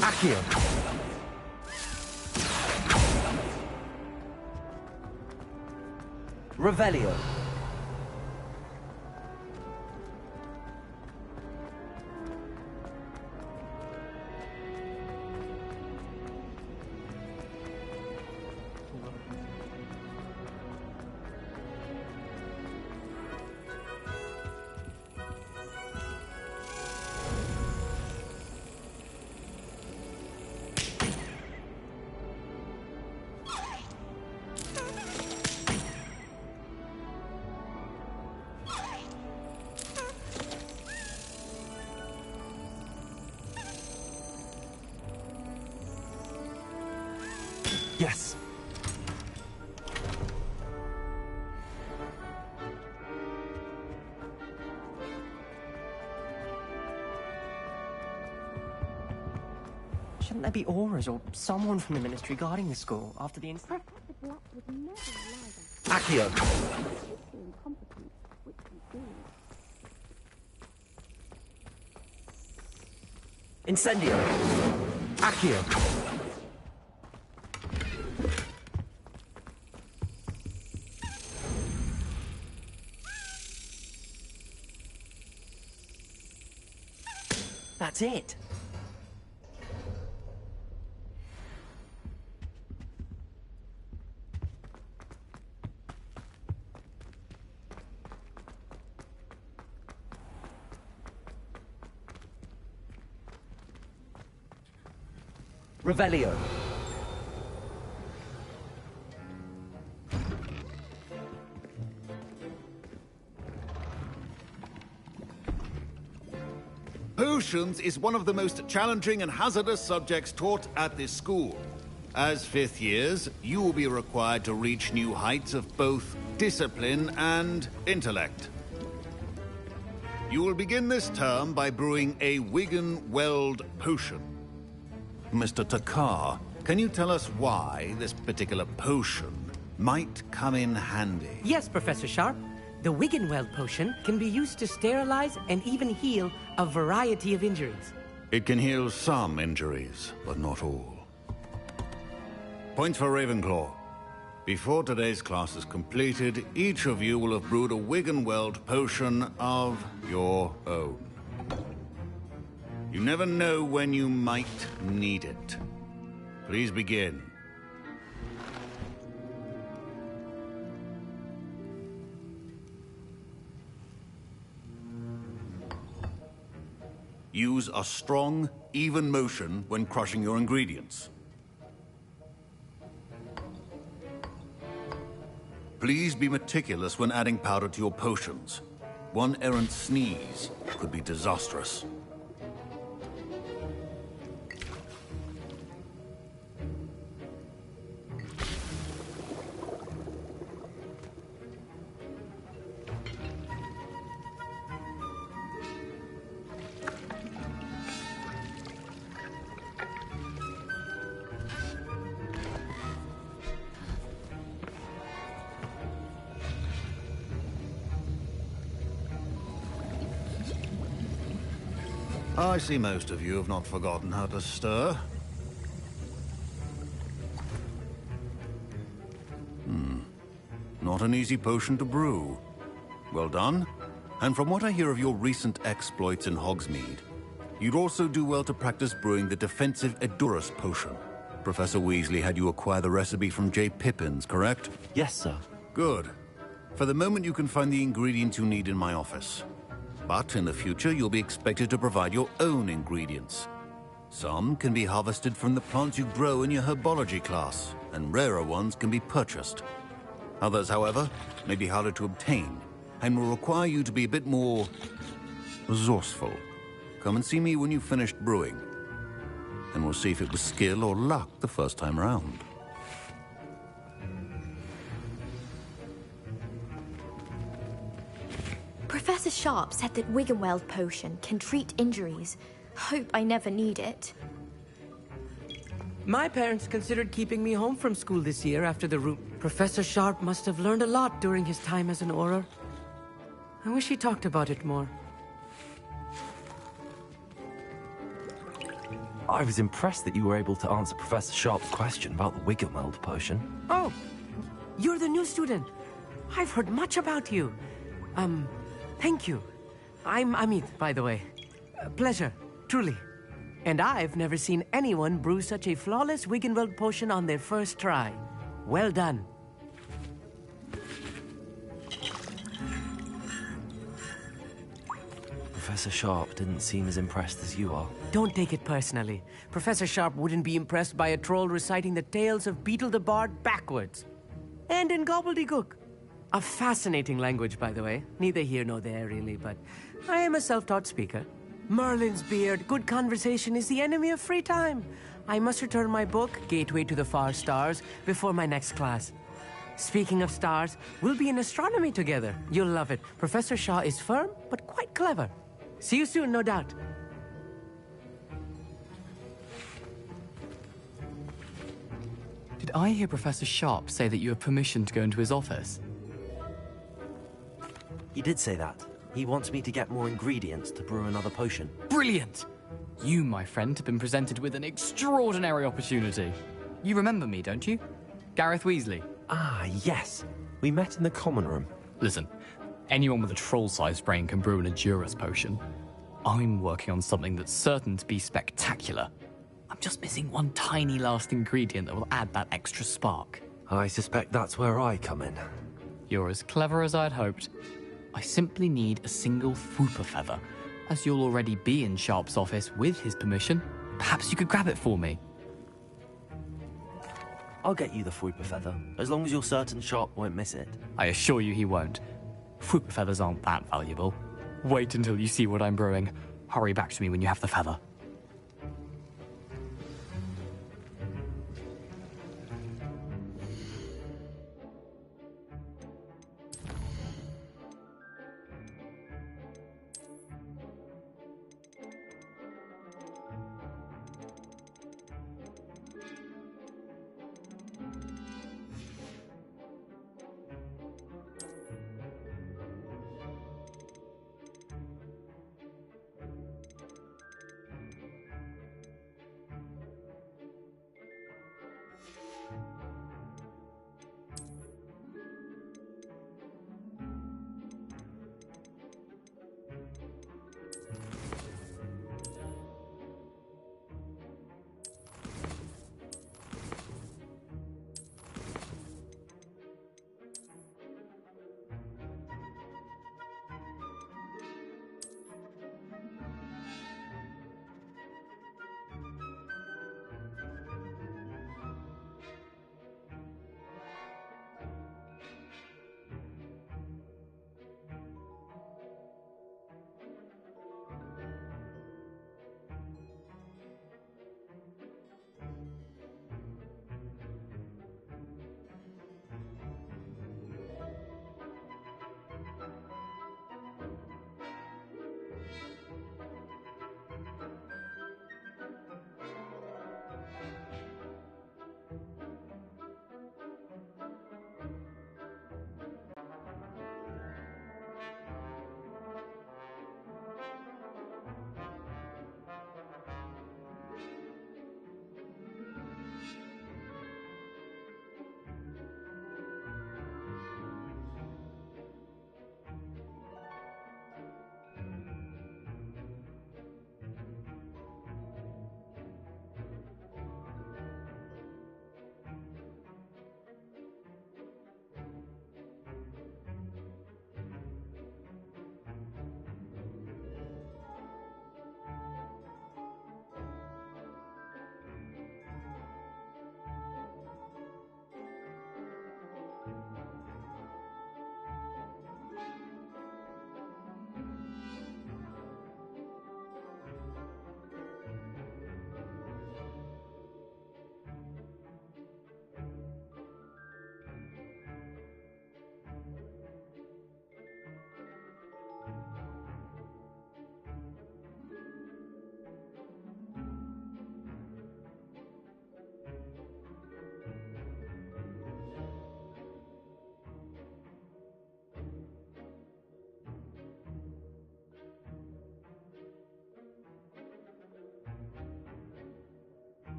Accio. Revelio. Yes. Shouldn't there be auras or someone from the ministry guarding the school after the incident? Accio. Incendio. Accio. That's it. Revelio. Potions is one of the most challenging and hazardous subjects taught at this school. As fifth years, you will be required to reach new heights of both discipline and intellect. You will begin this term by brewing a Wiggenweld potion. Mr. Takar, can you tell us why this particular potion might come in handy? Yes, Professor Sharp. The Wiggenweld potion can be used to sterilize and even heal a variety of injuries. It can heal some injuries, but not all. Points for Ravenclaw. Before today's class is completed, each of you will have brewed a Wiggenweld potion of your own. You never know when you might need it. Please begin. Use a strong, even motion when crushing your ingredients. Please be meticulous when adding powder to your potions. One errant sneeze could be disastrous. I see most of you have not forgotten how to stir. Not an easy potion to brew. Well done. And from what I hear of your recent exploits in Hogsmeade, you'd also do well to practice brewing the defensive Edurus potion. Professor Weasley had you acquire the recipe from J. Pippin's, correct? Yes, sir. Good. For the moment, you can find the ingredients you need in my office. But in the future, you'll be expected to provide your own ingredients. Some can be harvested from the plants you grow in your herbology class, and rarer ones can be purchased. Others, however, may be harder to obtain, and will require you to be a bit more resourceful. Come and see me when you've finished brewing, and we'll see if it was skill or luck the first time round. Professor Sharp said that Wiggenweld potion can treat injuries. Hope I never need it. My parents considered keeping me home from school this year after the Professor Sharp must have learned a lot during his time as an Auror. I wish he talked about it more. I was impressed that you were able to answer Professor Sharp's question about the Wiggenweld potion. Oh, you're the new student. I've heard much about you. Thank you. I'm Amit, by the way. Pleasure, truly. And I've never seen anyone brew such a flawless Wiggenweld potion on their first try. Well done. Professor Sharp didn't seem as impressed as you are. Don't take it personally. Professor Sharp wouldn't be impressed by a troll reciting the tales of Beetle the Bard backwards. And in gobbledygook. A fascinating language, by the way. Neither here nor there, really, but I am a self-taught speaker. Merlin's beard, good conversation is the enemy of free time. I must return my book, Gateway to the Far Stars, before my next class. Speaking of stars, we'll be in astronomy together. You'll love it. Professor Shaw is firm, but quite clever. See you soon, no doubt. Did I hear Professor Sharp say that you have permission to go into his office? He did say that. He wants me to get more ingredients to brew another potion. Brilliant! You, my friend, have been presented with an extraordinary opportunity. You remember me, don't you? Gareth Weasley. Ah, yes. We met in the common room. Listen, anyone with a troll-sized brain can brew an Edurus potion. I'm working on something that's certain to be spectacular. I'm just missing one tiny last ingredient that will add that extra spark. I suspect that's where I come in. You're as clever as I'd hoped. I simply need a single Fwooper feather. As you'll already be in Sharp's office with his permission, perhaps you could grab it for me. I'll get you the Fwooper feather, as long as you're certain Sharp won't miss it. I assure you he won't. Fwooper feathers aren't that valuable. Wait until you see what I'm brewing. Hurry back to me when you have the feather.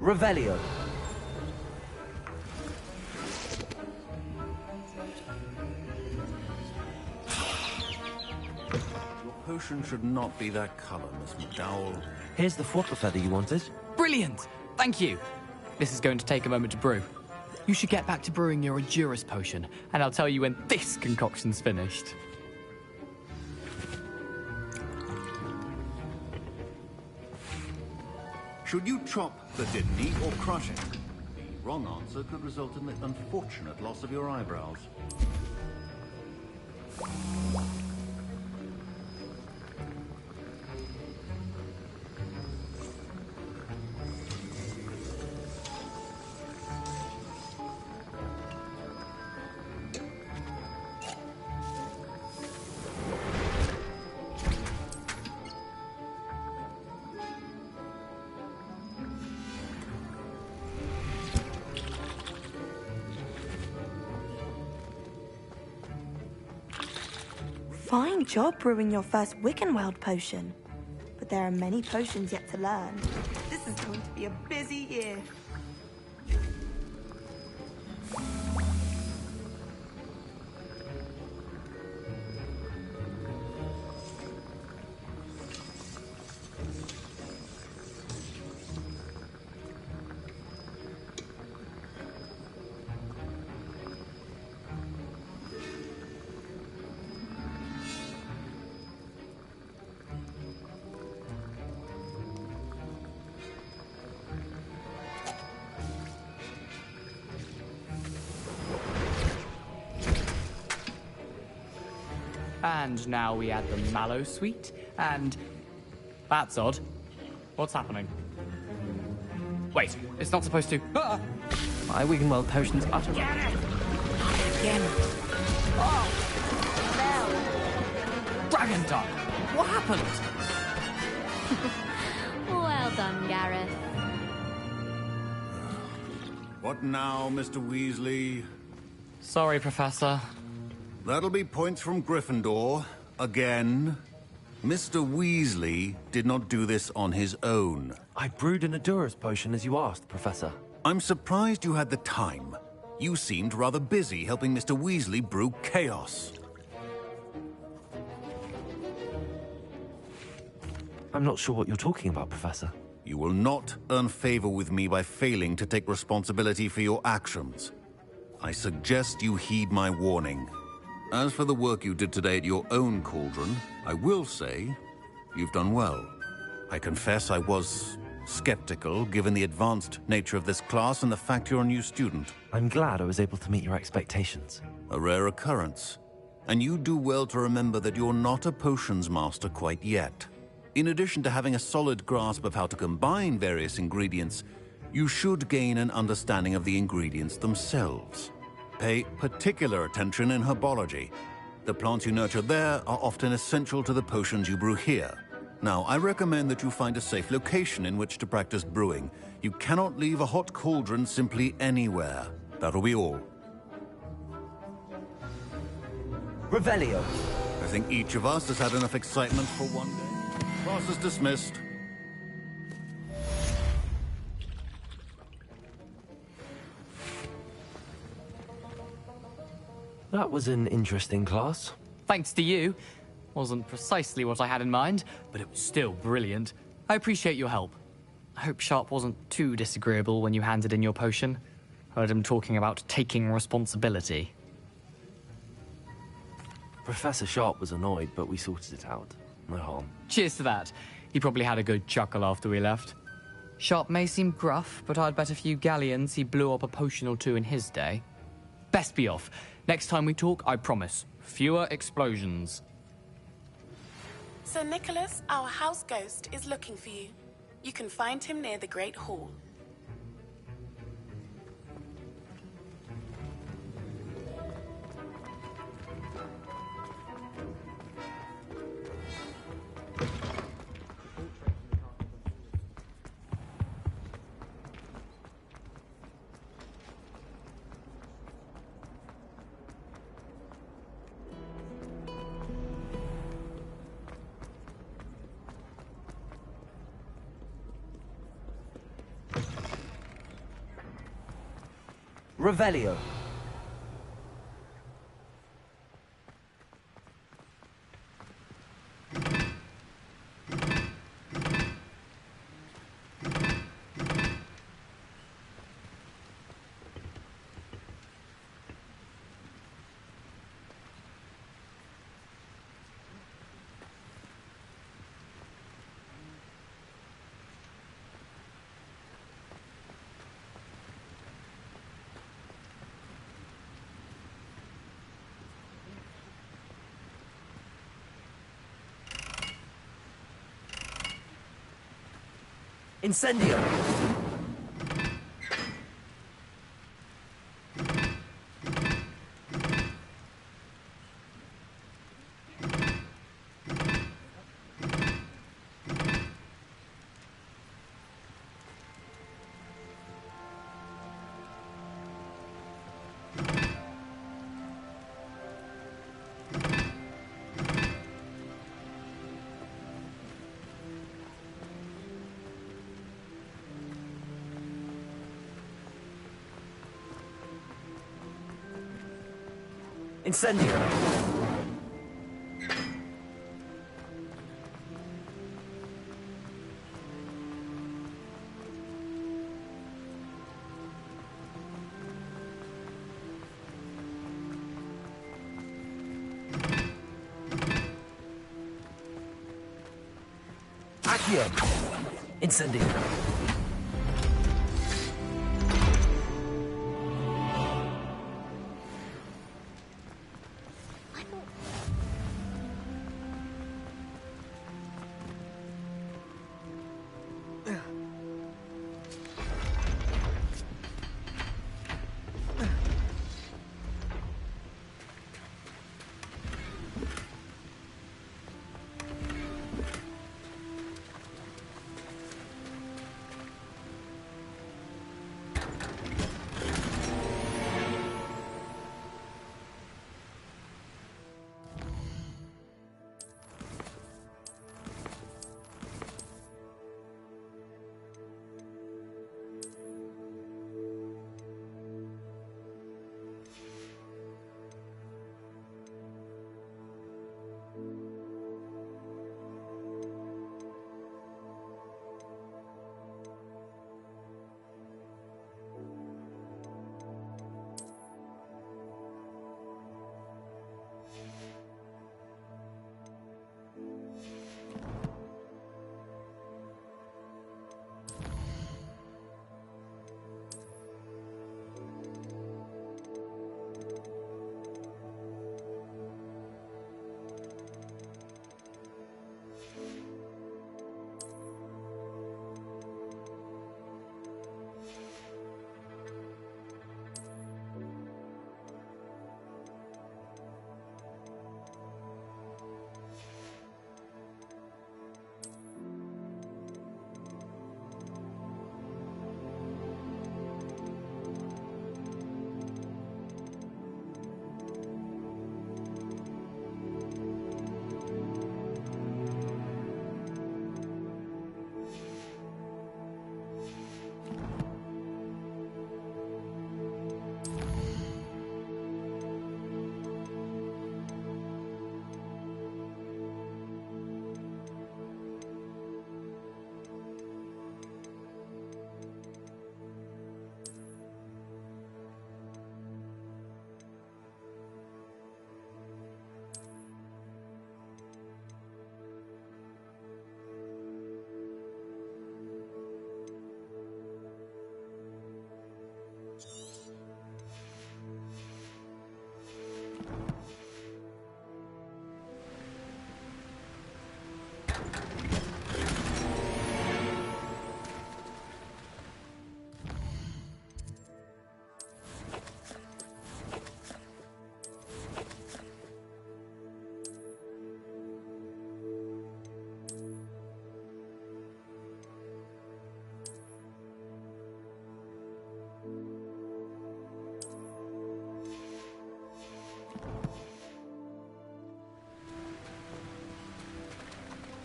Revelio. Your potion should not be that color, Miss McDowell. Here's the flopper feather you wanted. Brilliant! Thank you. This is going to take a moment to brew. You should get back to brewing your Adurus potion, and I'll tell you when this concoction's finished. Should you chop the didn't or crush it? The wrong answer could result in the unfortunate loss of your eyebrows. Fine job brewing your first Wiccanweld potion. But there are many potions yet to learn. This is going to be a busy year. And now we add the mallow sweet, and... That's odd. What's happening? Wait, it's not supposed to... Ah! My Wiggenweld potion's utterly... Get it! Again. Oh! Dragon Duck! What happened? Well done, Gareth. What now, Mr. Weasley? Sorry, Professor. That'll be points from Gryffindor. Again. Mr. Weasley did not do this on his own. I brewed an Adurus potion as you asked, Professor. I'm surprised you had the time. You seemed rather busy helping Mr. Weasley brew chaos. I'm not sure what you're talking about, Professor. You will not earn favor with me by failing to take responsibility for your actions. I suggest you heed my warning. As for the work you did today at your own cauldron, I will say you've done well. I confess I was skeptical, given the advanced nature of this class and the fact you're a new student. I'm glad I was able to meet your expectations. A rare occurrence. And you do well to remember that you're not a potions master quite yet. In addition to having a solid grasp of how to combine various ingredients, you should gain an understanding of the ingredients themselves. Pay particular attention in herbology. The plants you nurture there are often essential to the potions you brew here. Now, I recommend that you find a safe location in which to practice brewing. You cannot leave a hot cauldron simply anywhere. That'll be all. Revelio. I think each of us has had enough excitement for one day. Class is dismissed. That was an interesting class. Thanks to you. Wasn't precisely what I had in mind, but it was still brilliant. I appreciate your help. I hope Sharp wasn't too disagreeable when you handed in your potion. Heard him talking about taking responsibility. Professor Sharp was annoyed, but we sorted it out. No harm. Cheers to that. He probably had a good chuckle after we left. Sharp may seem gruff, but I'd bet a few galleons he blew up a potion or two in his day. Best be off. Next time we talk, I promise, fewer explosions. Sir Nicholas, our house ghost, is looking for you. You can find him near the Great Hall. Revelio. Incendio! Incendio! Accio! Incendio!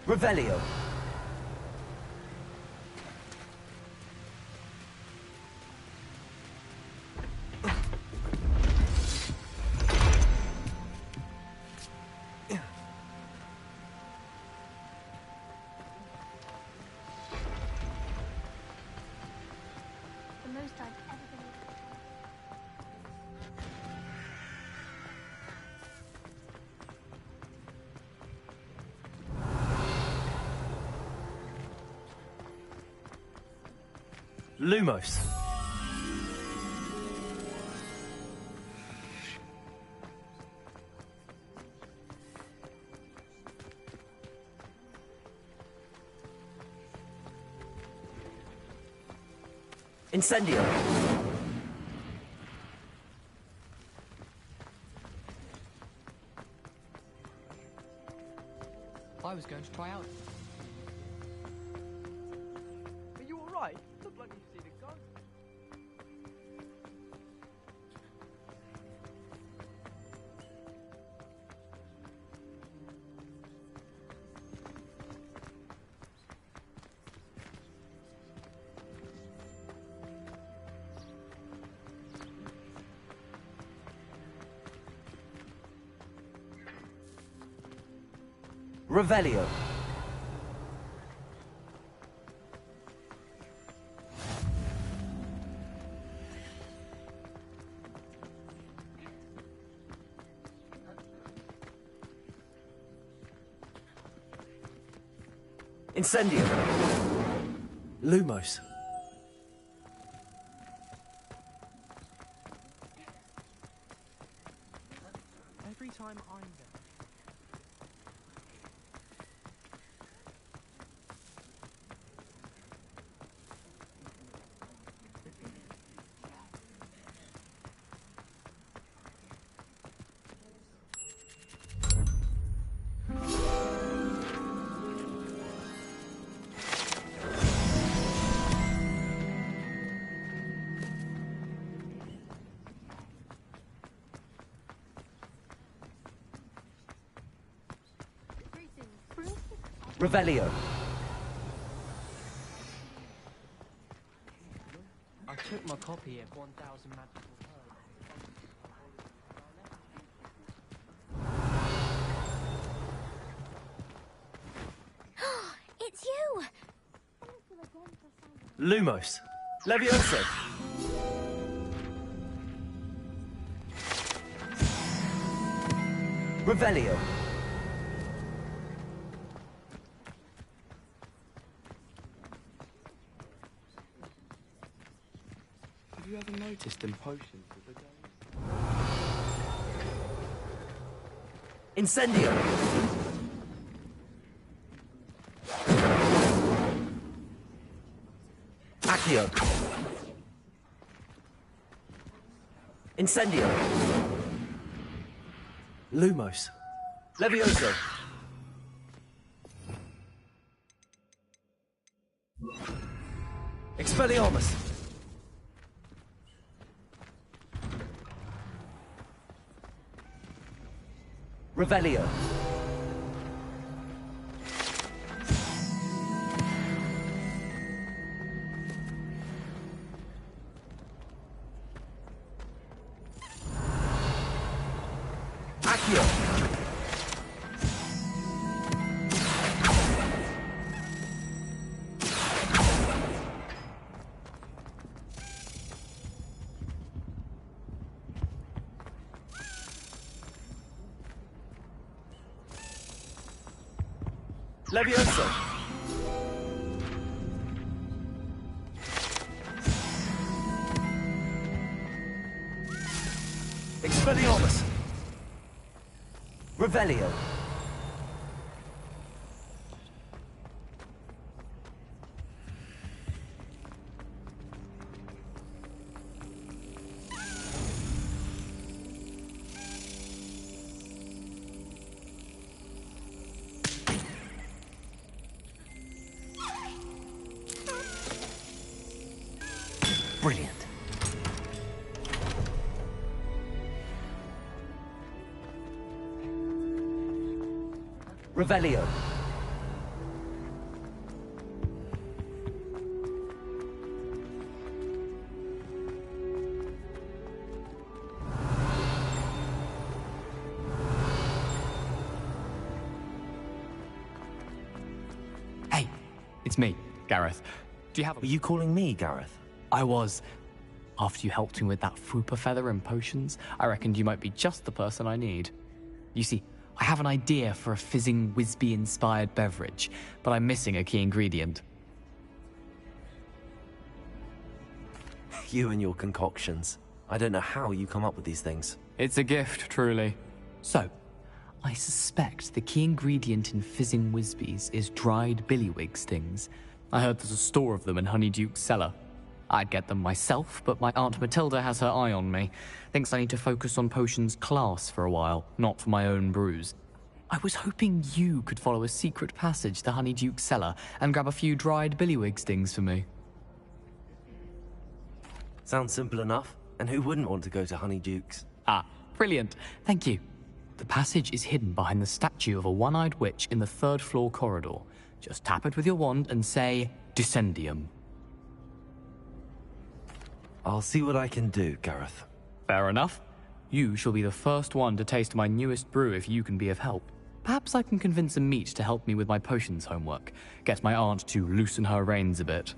Revelio. Lumos. Incendio. I was going to try out. Are you alright? Look like you've seen a ghost. Revelio. Incendio. Lumos. Every time I'm there. Revelio. I took my copy of 1000 Magical Pearls. It's you! Lumos. Levioso. Revelio. Have you ever noticed in potions that the Incendio. Accio. Incendio. Lumos. Levioso. Expelliarmus. Revelio. Accio. Levioso. Expelliarmus. Revelio. Brilliant. Revelio. Hey, it's me, Gareth. Do you have a... Were you calling me, Gareth? I was. After you helped me with that Fupa feather and potions, I reckoned you might be just the person I need. You see, I have an idea for a fizzing Whizbee-inspired beverage, but I'm missing a key ingredient. You and your concoctions. I don't know how you come up with these things. It's a gift, truly. So, I suspect the key ingredient in fizzing Whizbees is dried billywig stings. I heard there's a store of them in Honeyduke's cellar. I'd get them myself, but my Aunt Matilda has her eye on me. Thinks I need to focus on potions class for a while, not for my own brews. I was hoping you could follow a secret passage to Honeyduke's cellar and grab a few dried billywig stings for me. Sounds simple enough. And who wouldn't want to go to Honeyduke's? Ah, brilliant. Thank you. The passage is hidden behind the statue of a one-eyed witch in the 3rd floor corridor. Just tap it with your wand and say, Descendium. I'll see what I can do, Gareth. Fair enough. You shall be the first one to taste my newest brew if you can be of help. Perhaps I can convince a meat to help me with my potions homework. Get my aunt to loosen her reins a bit.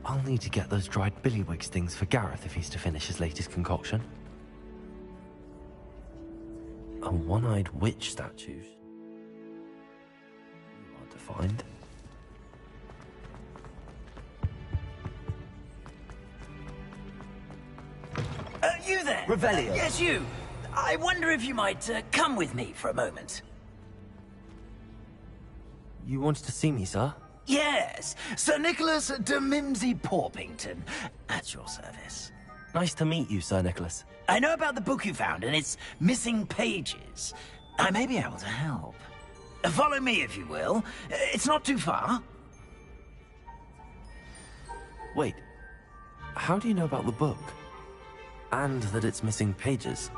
I'll need to get those dried billywig stings for Gareth if he's to finish his latest concoction. A one-eyed witch statue. Hard to find. You there? Revelio. Yes, you. I wonder if you might come with me for a moment. You wanted to see me, sir? Yes, Sir Nicholas de Mimsy Porpington, at your service. Nice to meet you, Sir Nicholas. I know about the book you found and its missing pages. I may be able to help. Follow me, if you will. It's not too far. Wait, how do you know about the book? And that it's missing pages?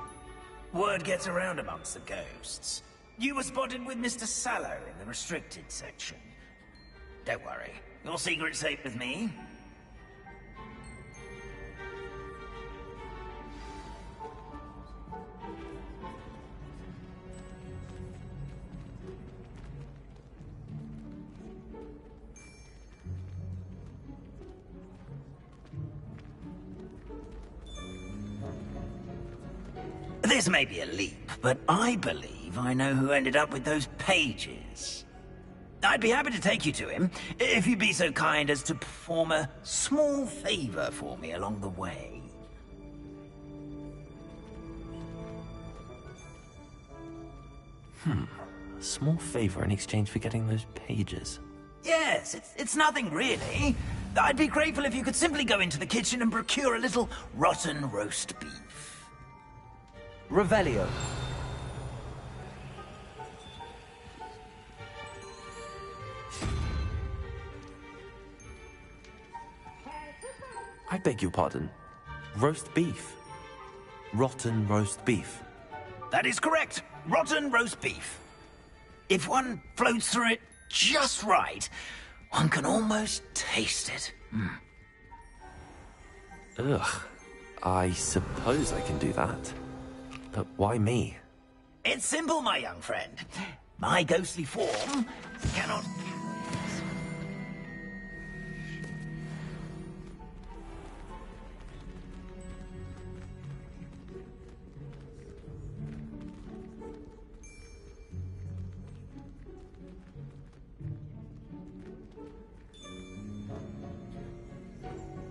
Word gets around amongst the ghosts. You were spotted with Mr. Sallow in the restricted section. Don't worry, your secret's safe with me. This may be a leap, but I believe I know who ended up with those pages. I'd be happy to take you to him, if you'd be so kind as to perform a small favor for me along the way. A small favor in exchange for getting those pages. Yes, it's nothing really. I'd be grateful if you could simply go into the kitchen and procure a little rotten roast beef. Revelio. I beg your pardon. Roast beef. Rotten roast beef. That is correct. Rotten roast beef. If one floats through it just right, one can almost taste it. Ugh. I suppose I can do that. But why me? It's simple, my young friend. My ghostly form cannot...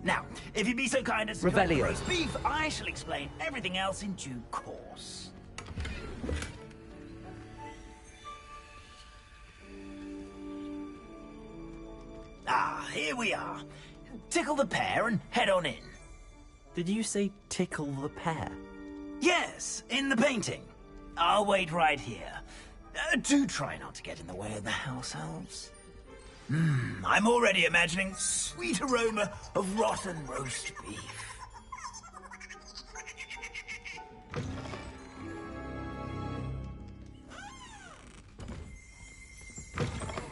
Now, if you'd be so kind as to Revelio. roast beef, I shall explain everything else in due course. Ah, here we are. Tickle the pear and head on in. Did you say tickle the pear? Yes, in the painting. I'll wait right here. Do try not to get in the way of the house elves. I'm already imagining sweet aroma of rotten roast beef.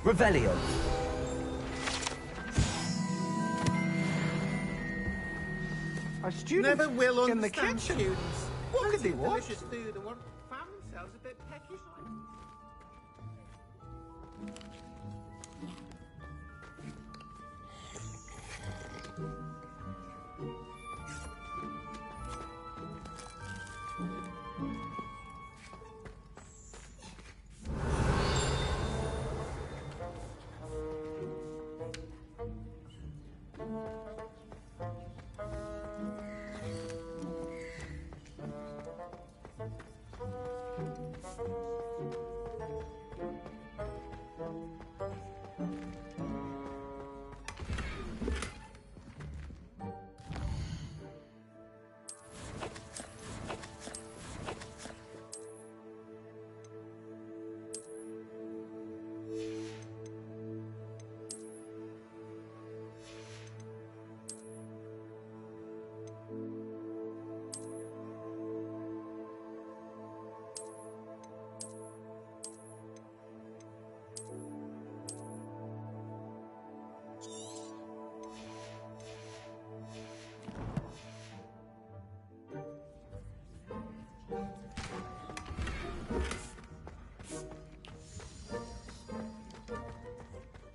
Revelio. A student Never will in the understand kitchen. students. What could they want? Delicious food and want found themselves a bit peckish like.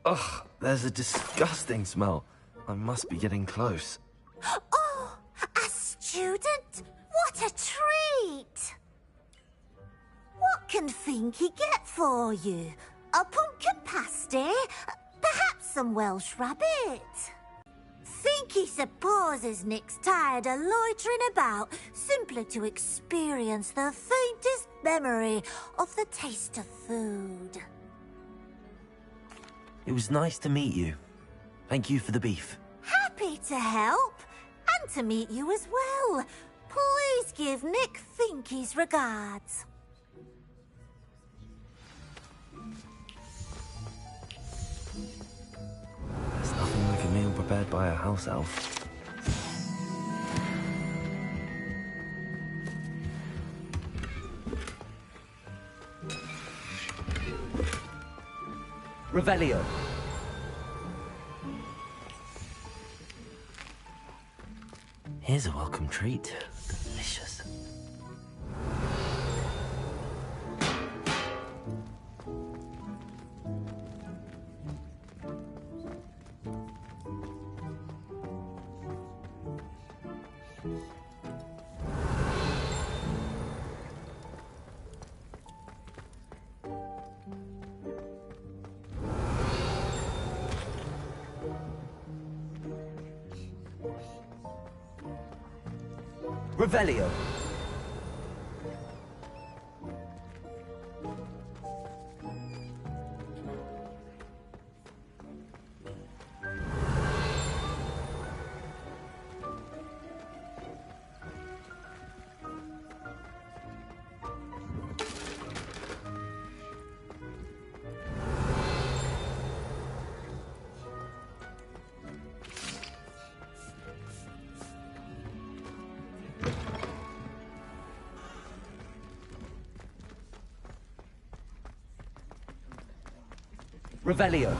Ugh, there's a disgusting smell. I must be getting close. Oh, a student? What a treat! What can Finky get for you? A pumpkin pasty? Perhaps some Welsh rabbit? Finky supposes Nick's tired of loitering about, simply to experience the faintest memory of the taste of food. It was nice to meet you. Thank you for the beef. Happy to help, and to meet you as well. Please give Nick Finky's regards. There's nothing like a meal prepared by a house elf. Revelio. Here's a welcome treat. Delicious. Revelio. Revelio.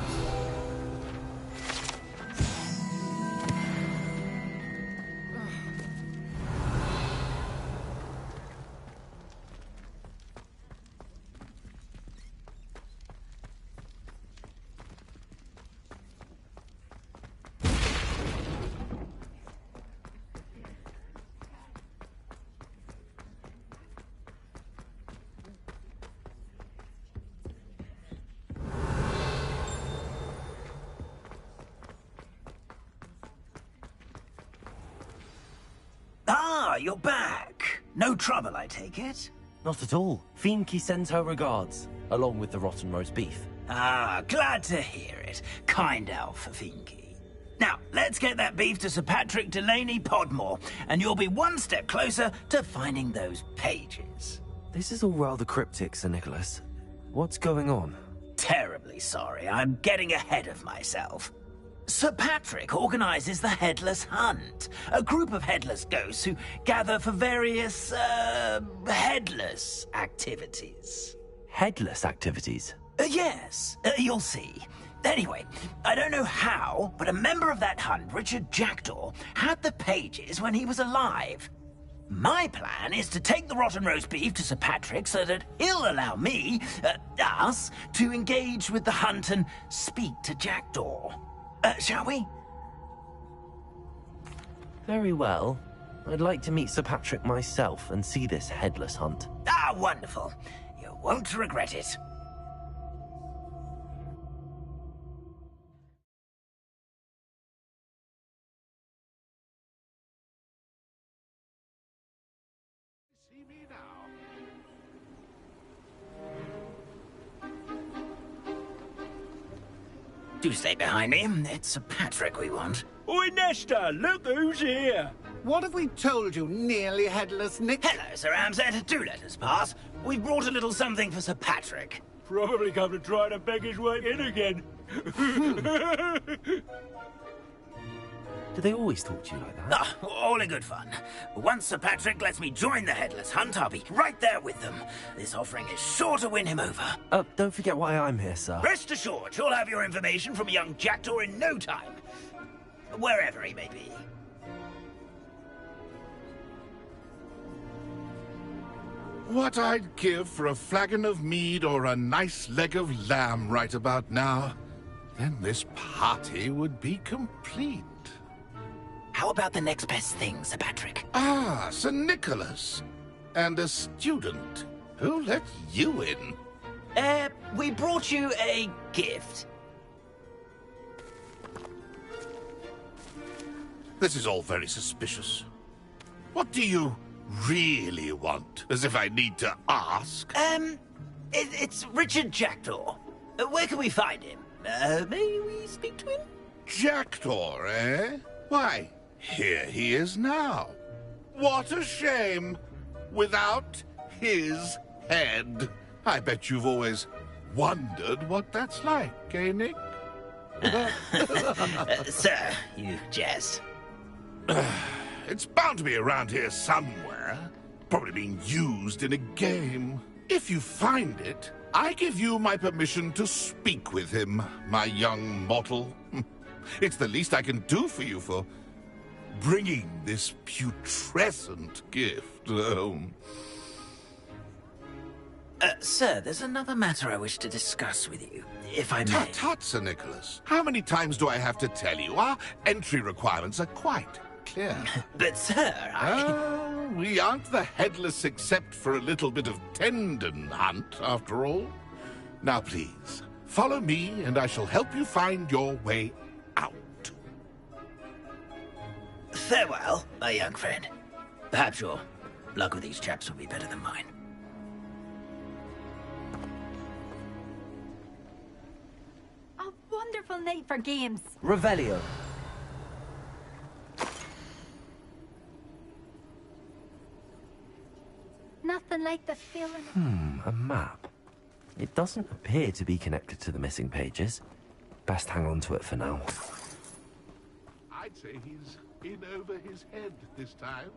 Ah, you're back. No trouble, I take it? Not at all. Finky sends her regards, along with the rotten roast beef. Ah, glad to hear it. Kind elf, Finky. Now, let's get that beef to Sir Patrick Delaney Podmore, and you'll be one step closer to finding those pages. This is all rather cryptic, Sir Nicholas. What's going on? Terribly sorry. I'm getting ahead of myself. Sir Patrick organizes the Headless Hunt, a group of headless ghosts who gather for various, headless activities. Headless activities? Yes, you'll see. Anyway, I don't know how, but a member of that hunt, Richard Jackdaw, had the pages when he was alive. My plan is to take the rotten roast beef to Sir Patrick so that he'll allow me, us, to engage with the hunt and speak to Jackdaw. Shall we? Very well. I'd like to meet Sir Patrick myself and see this headless hunt. Ah, wonderful. You won't regret it. Do stay behind me. It's Sir Patrick we want. Oi, Nesta, look who's here. What have we told you, nearly headless Nick? Hello, Sir Amzed. Do let us pass. We've brought a little something for Sir Patrick. Probably come to try to beg his way in again. Do they always talk to you like that? Ah, all in good fun. Once Sir Patrick lets me join the Headless Hunt, I'll be right there with them. This offering is sure to win him over. Don't forget why I'm here, sir. Rest assured, you'll have your information from young Jackdaw in no time. Wherever he may be. What I'd give for a flagon of mead or a nice leg of lamb right about now. then this party would be complete. How about the next best thing, Sir Patrick? Ah, Sir Nicholas. And a student. Who let you in? We brought you a gift. This is all very suspicious. What do you really want? As if I need to ask. It's Richard Jackdaw. Where can we find him? May we speak to him? Jackdaw, eh? Why, here he is now. What a shame. Without his head. I bet you've always wondered what that's like, eh, Nick? Sir, you jest. It's bound to be around here somewhere. Probably being used in a game. If you find it, I give you my permission to speak with him, my young mortal. It's the least I can do for you for bringing this putrescent gift home. Sir, there's another matter I wish to discuss with you, if I may. Tut, Sir Nicholas. How many times do I have to tell you? Our entry requirements are quite clear. But, sir, we aren't the headless except for a little bit of tendon hunt, after all. Now, please, follow me, and I shall help you find your way out. Farewell, my young friend. Perhaps your luck with these chaps will be better than mine. A wonderful night for games. Revelio. Nothing like the feeling. A map. It doesn't appear to be connected to the missing pages. Best hang on to it for now. I'd say he's in over his head this time.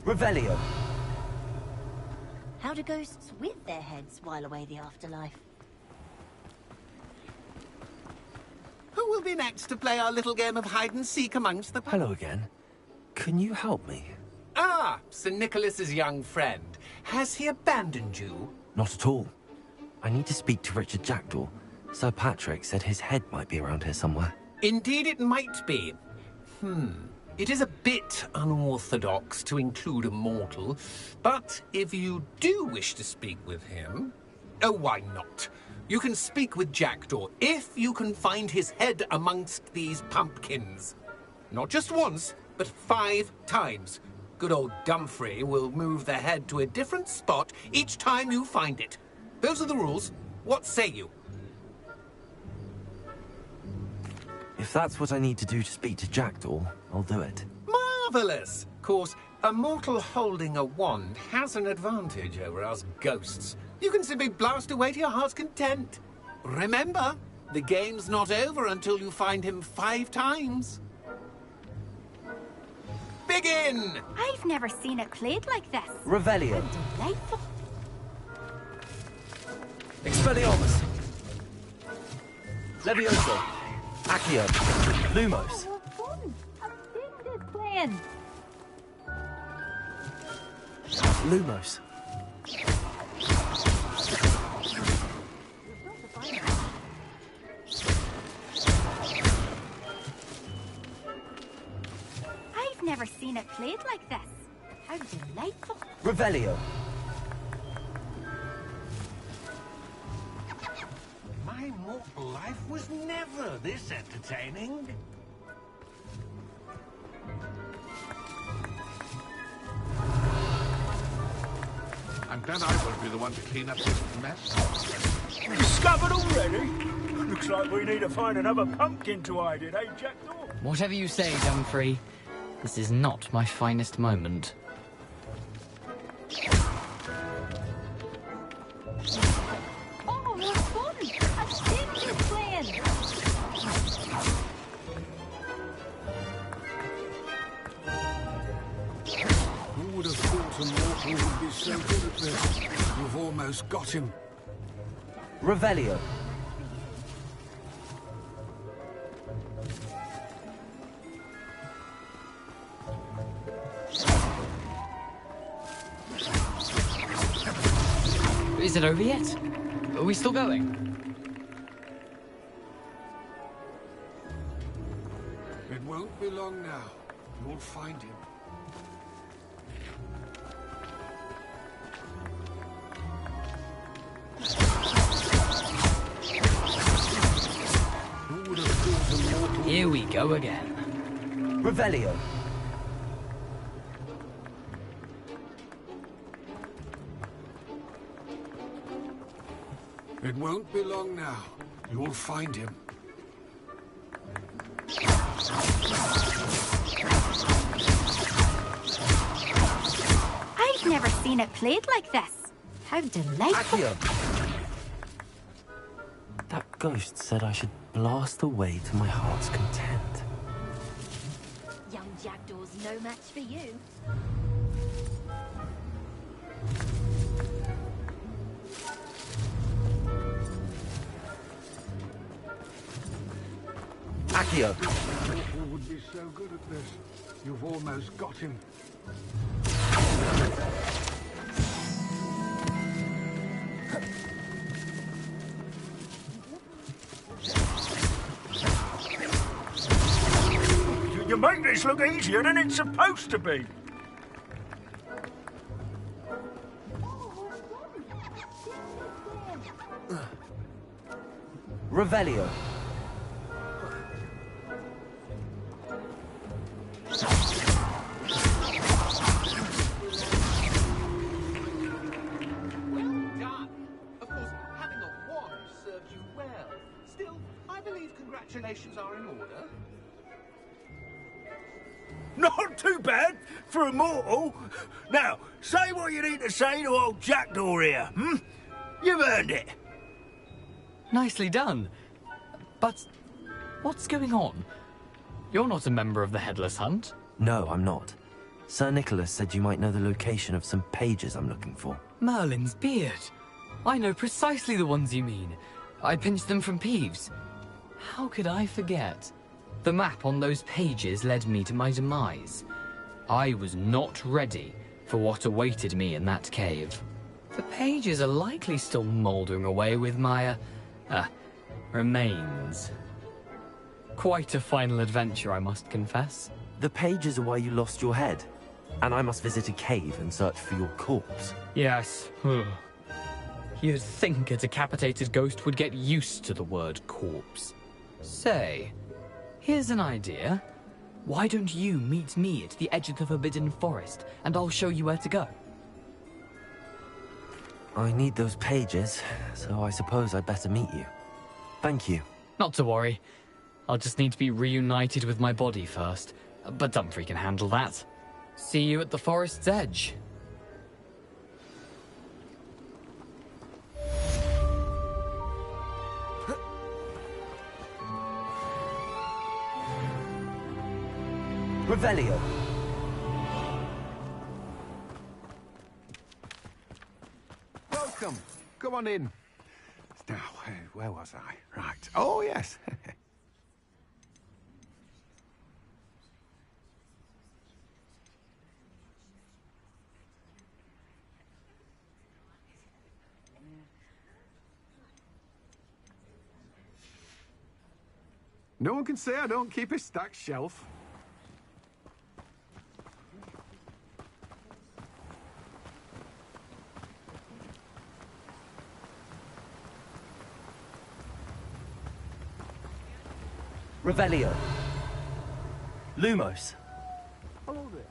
Revelio. How do ghosts with their heads while away the afterlife? Who will be next to play our little game of hide-and-seek amongst the... Hello again. Can you help me? Ah, Sir Nicholas's young friend. Has he abandoned you? Not at all. I need to speak to Richard Jackdaw. Sir Patrick said his head might be around here somewhere. Indeed it might be. It is a bit unorthodox to include a mortal, but if you do wish to speak with him... Oh, why not? You can speak with Jackdaw if you can find his head amongst these pumpkins. Not just once, but 5 times. Good old Dumfrey will move the head to a different spot each time you find it. Those are the rules. What say you? If that's what I need to do to speak to Jackdaw, I'll do it. Marvellous! Of course, a mortal holding a wand has an advantage over us ghosts. You can simply blast away to your heart's content. Remember, the game's not over until you find him 5 times. Begin! I've never seen it played like this. Revelio. Delightful. Expelliarmus. Levioso. Accio. Lumos. Fun. I'm seeing this playing. Lumos. I've never seen it played like this. How delightful. Revelio. My mortal life was never this entertaining. I'm glad I won't be the one to clean up this mess. Discovered already? Looks like we need to find another pumpkin to hide in, eh, Jackdaw? Whatever you say, Dumfrey. This is not my finest moment. Oh, more fun! I've seen this playing. Who would have thought a mortal would be so good at this? You've almost got him. Revelio. Is it over yet? Are we still going? It won't be long now. You'll find him. Here we go again. Revelio. It won't be long now. You'll find him. I've never seen it played like this. How delightful. That ghost said I should blast away to my heart's content. Young Jackdaw's no match for you. Accio. Mortal would be so good at this. You've almost got him. You make this look easier than it's supposed to be. Revelio. Congratulations are in order. Not too bad for a mortal. Now, say what you need to say to old Jackdaw here, hmm? You've earned it. Nicely done. But what's going on? You're not a member of the Headless Hunt. No, I'm not. Sir Nicholas said you might know the location of some pages I'm looking for. Merlin's beard. I know precisely the ones you mean. I pinched them from Peeves. How could I forget? The map on those pages led me to my demise. I was not ready for what awaited me in that cave. The pages are likely still mouldering away with my, remains. Quite a final adventure, I must confess. The pages are why you lost your head, and I must visit a cave and search for your corpse. Yes. You'd think a decapitated ghost would get used to the word corpse. Say, here's an idea. Why don't you meet me at the edge of the Forbidden Forest, and I'll show you where to go? I need those pages, so I suppose I'd better meet you. Thank you. Not to worry. I'll just need to be reunited with my body first. But Dumfries can handle that. See you at the forest's edge. Revelio. Welcome. Come on in. Now, where was I? Right. Oh, yes. No one can say I don't keep a stacked shelf. Revelio. Lumos. Hello there.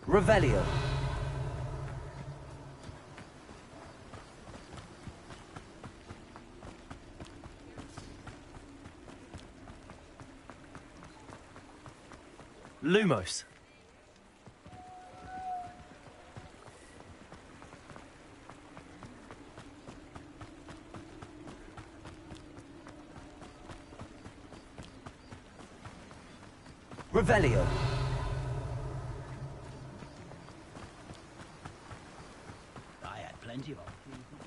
Revelio. Lumos. Revelio. I had plenty of opportunities.